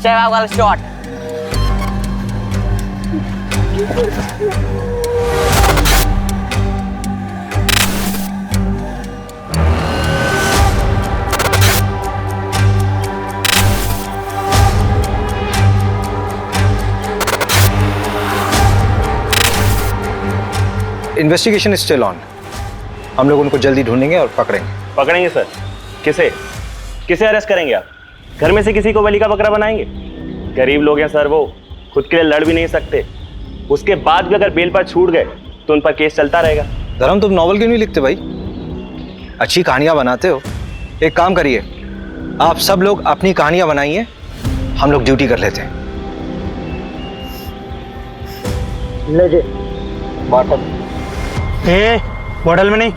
सहवाग वाला शॉट। Investigation still on. हम लोग उनको जल्दी ढूंढेंगे और पकड़ेंगे। पकड़ेंगे सर? किसे किसे अरेस्ट करेंगे आप? घर में से किसी को बलि का बकरा बनाएंगे? गरीब लोग हैं सर, वो खुद के लिए लड़ भी नहीं सकते। उसके बाद भी अगर बेल पर छूट गए तो उन पर केस चलता रहेगा। धर्म तुम नॉवल क्यों नहीं लिखते भाई? अच्छी कहानियां बनाते हो। एक काम करिए, आप सब लोग अपनी कहानियां बनाइए, हम लोग ड्यूटी कर लेते हैं। ले बॉटल में नहीं,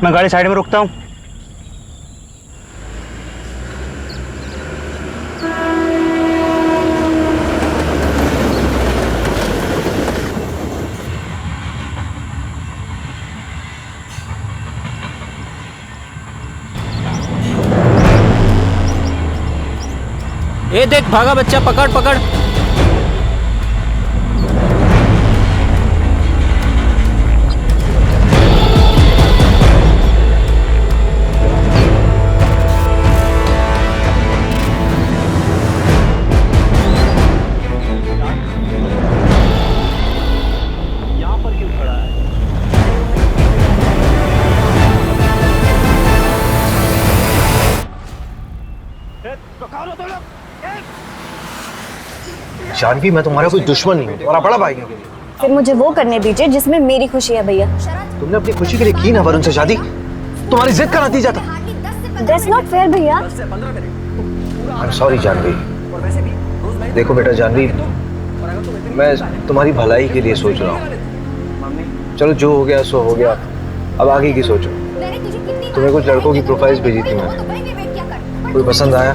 मैं गाड़ी साइड में रुकता हूँ। ए देख भागा बच्चा, पकड़ पकड़। जानवी, मैं तुम्हारा कोई दुश्मन नहीं हूँ, तुम्हारा बड़ा भाई हूँ। फिर मुझे वो करने दीजिए जिसमें मेरी खुशी है भैया। तुमने अपनी खुशी के लिए की ना वरुण से शादी, तुम्हारी जिद का नतीजा था। That's not fair भैया। I'm sorry Janvi. देखो बेटा जानवी, मैं तुम्हारी भलाई के लिए सोच रहा हूँ। चलो जो हो गया सो हो गया, अब आगे की सोचो। तुम्हें कुछ लड़कों की प्रोफाइल्स भेजी थी मैंने, कोई पसंद आया?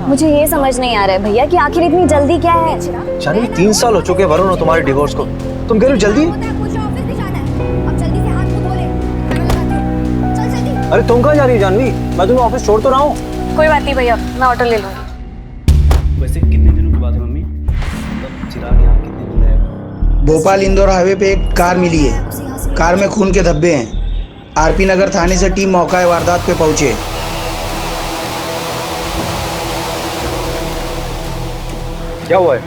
मुझे ये समझ नहीं आ रहा है भैया कि आखिर इतनी जल्दी क्या है। जानवी 3 साल हो चुके हैं वरुण और तुम्हारे डिवोर्स को, तुम कह रहे हो जल्दी? अरे तुम कहाँ जा रही हो जानवी? मैं तुम्हें ऑफिस छोड़ तो रहा हूँ। कोई बात नहीं भैया, मैं ऑटो ले लूंगी। वैसे कितने दिनों की बात है मम्मी? मतलब चिराग यहाँ कितने दिन रहेगा? भोपाल इंदौर हाईवे पे एक कार मिली है। कार में खून के धब्बे हैं। आरपी नगर थाने से टीम मौका वारदात पे पहुंचे। क्या हुआ है?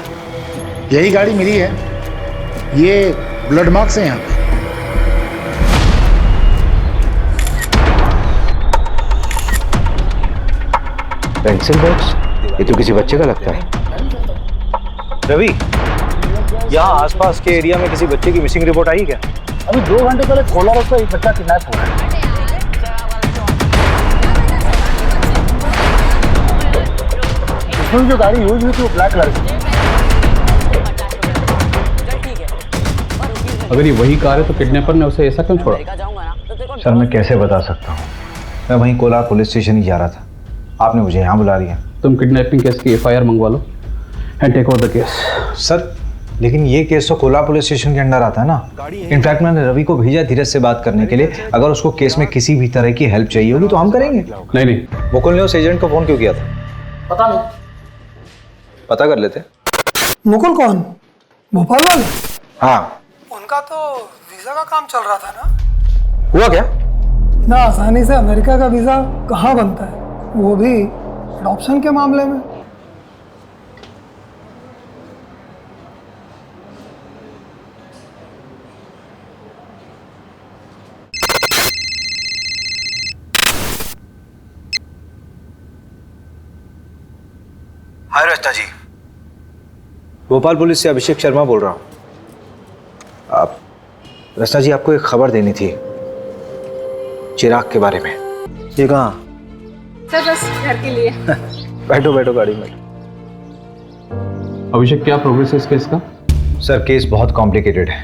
यही गाड़ी मिली है, ये ब्लड मार्क्स है यहाँ पे। पेंसिल बॉक्स, ये तो किसी बच्चे का लगता है। रवि, यहाँ आसपास के एरिया में किसी बच्चे की मिसिंग रिपोर्ट आई क्या? अभी 2 घंटे पहले कोला रोड पर एक बच्चा किडनैप हुआ है। उसमें जो गाड़ी यूज हुई थी वो ब्लैक कलर की। अगर ये वही कार है तो किडनैपर ने उसे ऐसा क्यों छोड़ा? सर मैं कैसे बता सकता हूँ, मैं वहीं कोलार पुलिस स्टेशन ही जा रहा था, आपने मुझे यहाँ बुला लिया। तुम किडनैपिंग केस की FIR मंगवा लो and take over the case. Sir लेकिन ये केस तो कोलार पुलिस स्टेशन के अंडर आता है ना। इनफैक्ट मैंने रवि को भेजा धीरज से बात करने के लिए, अगर उसको केस में किसी भी तरह की हेल्प चाहिए होगी तो हम करेंगे। नहीं मुकुल ने उस एजेंट को फोन क्यों किया था? पता नहीं। पता कर लेते। मुकुल कौन? भोपाल वाले? हाँ। उनका तो वीजा का काम चल रहा था ना। हुआ क्या? ना आसानी से अमेरिका का वीजा कहाँ बनता है, वो भी एडॉप्शन के मामले में। हाय रचना जी, भोपाल पुलिस से अभिषेक शर्मा बोल रहा हूँ। आप रचना जी, आपको एक खबर देनी थी चिराग के बारे में। ये कहाँ? सर बस घर के लिए। बैठो बैठो गाड़ी में। अभिषेक क्या प्रोग्रेस है इस केस का? सर केस बहुत कॉम्प्लिकेटेड है।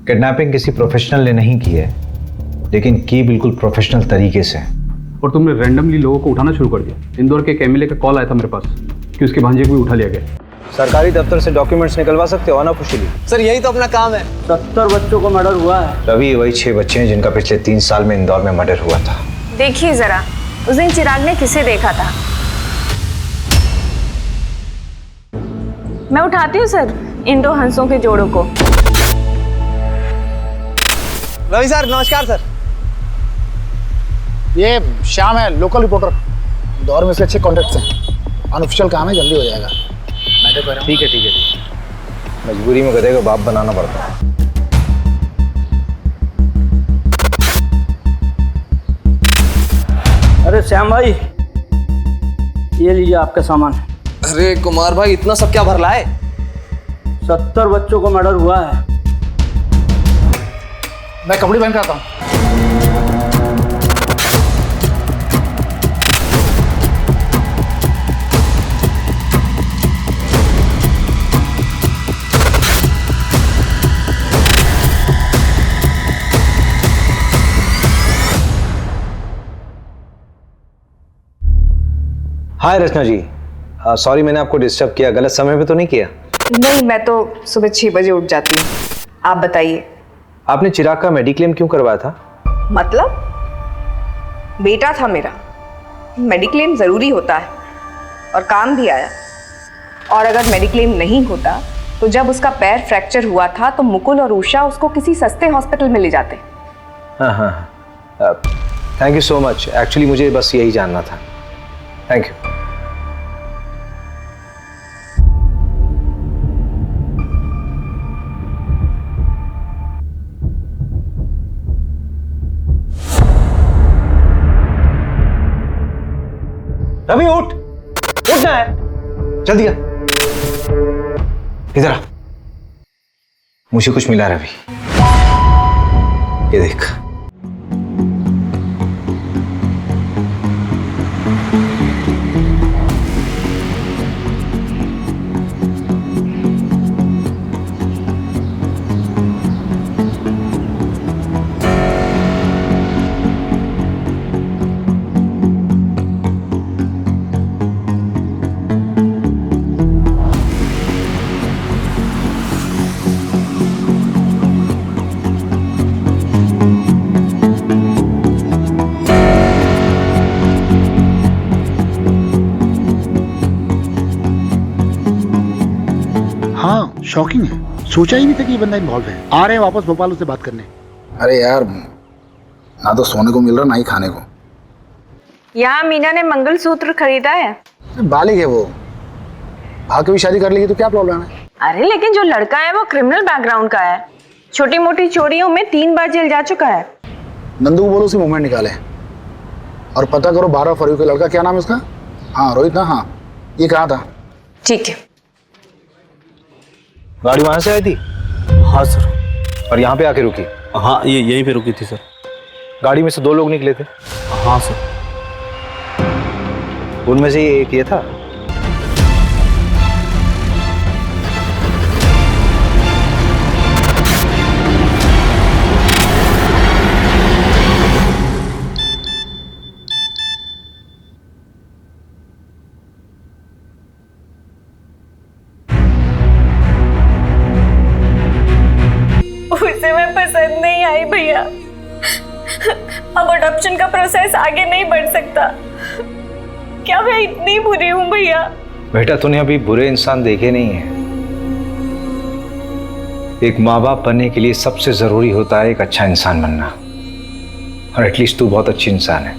किडनैपिंग किसी प्रोफेशनल ने नहीं की है, लेकिन की बिल्कुल प्रोफेशनल तरीके से। और तुमने रैंडमली लोगों को उठाना शुरू कर दिया। इंदौर के एक MLA का कॉल आया था मेरे पास कि उसके भांजे को भी उठा लिया गया। सरकारी दफ्तर से डॉक्यूमेंट्स निकलवा सकते हो अनऑफिशियली। सर यही तो अपना काम है। 70 बच्चों को मर्डर हुआ है। रवि, वही 6 बच्चे हैं जिनका पिछले 3 साल में इंदौर में मर्डर हुआ था। देखिए जरा, उस दिन चिराग ने किसे देखा था? मैं उठाती हूँ सर इन 2 हंसों के जोड़ों को। रवि सर नमस्कार सर। ये श्याम है, लोकल रिपोर्टर। दौर में से अच्छे कॉन्टेक्ट्स हैं। अनऑफिशियल काम है, जल्दी हो जाएगा। ठीक है ठीक है, मजबूरी में गधे को बाप बनाना पड़ता है। अरे श्याम भाई, ये लीजिए आपका सामान। अरे कुमार भाई, इतना सब क्या भर लाए? 70 बच्चों को मर्डर हुआ है। मैं कपड़े पहन कर आता हूँ। हाय रचना जी, सॉरी मैंने आपको डिस्टर्ब किया, गलत समय पे तो नहीं किया? नहीं, मैं तो सुबह 6 बजे उठ जाती हूँ। आप बताइए। आपने चिराग का मेडिक्लेम क्यों करवाया था? मतलब बेटा था मेरा, मेडिक्लेम ज़रूरी होता है और काम भी आया। और अगर मेडिक्लेम नहीं होता तो जब उसका पैर फ्रैक्चर हुआ था तो मुकुल और उषा उसको किसी सस्ते हॉस्पिटल में ले जाते। हाँ हाँ, thank you so much. Actually मुझे बस यही जानना था। Thank you. रवि उठ, उठना है, जल्दी आ, इधर आ। मुझे कुछ मिला रवि, ये देख। हाँ शॉकिंग है, सोचा ही नहीं था कि ये बंदा इन्वॉल्व है। आ रहे हैं वापस भोपाल उससे बात करने। अरे यार, ना तो सोने को मिल रहा ना ही खाने को। यहाँ मीना ने मंगलसूत्र खरीदा है। बालिग है वो, भाग के भी शादी कर लेगी तो क्या प्रॉब्लम है? अरे लेकिन जो लड़का है वो क्रिमिनल बैकग्राउंड का है, छोटी मोटी चोरियों में 3 बार जेल जा चुका है। नंदू को बोलो उसी मूवमेंट निकाले और पता करो 12 फरवरी का लड़का, क्या नाम है उसका? हाँ रोहित ना, हाँ ये कहा था। ठीक है। गाड़ी वहां से आई थी? हाँ सर। और यहाँ पे आके रुकी? हाँ ये यहीं पे रुकी थी सर। गाड़ी में से 2 लोग निकले थे? हाँ सर। उनमें से एक ये था? उसे मैं पसंद नहीं आई भैया। अब अडॉप्शन का प्रोसेस आगे नहीं बढ़ सकता। क्या मैं इतनी बुरी हूँ भैया? बेटा तूने अभी बुरे इंसान देखे नहीं है। एक माँ बाप बनने के लिए सबसे जरूरी होता है एक अच्छा इंसान बनना, और एटलीस्ट तू बहुत अच्छी इंसान है।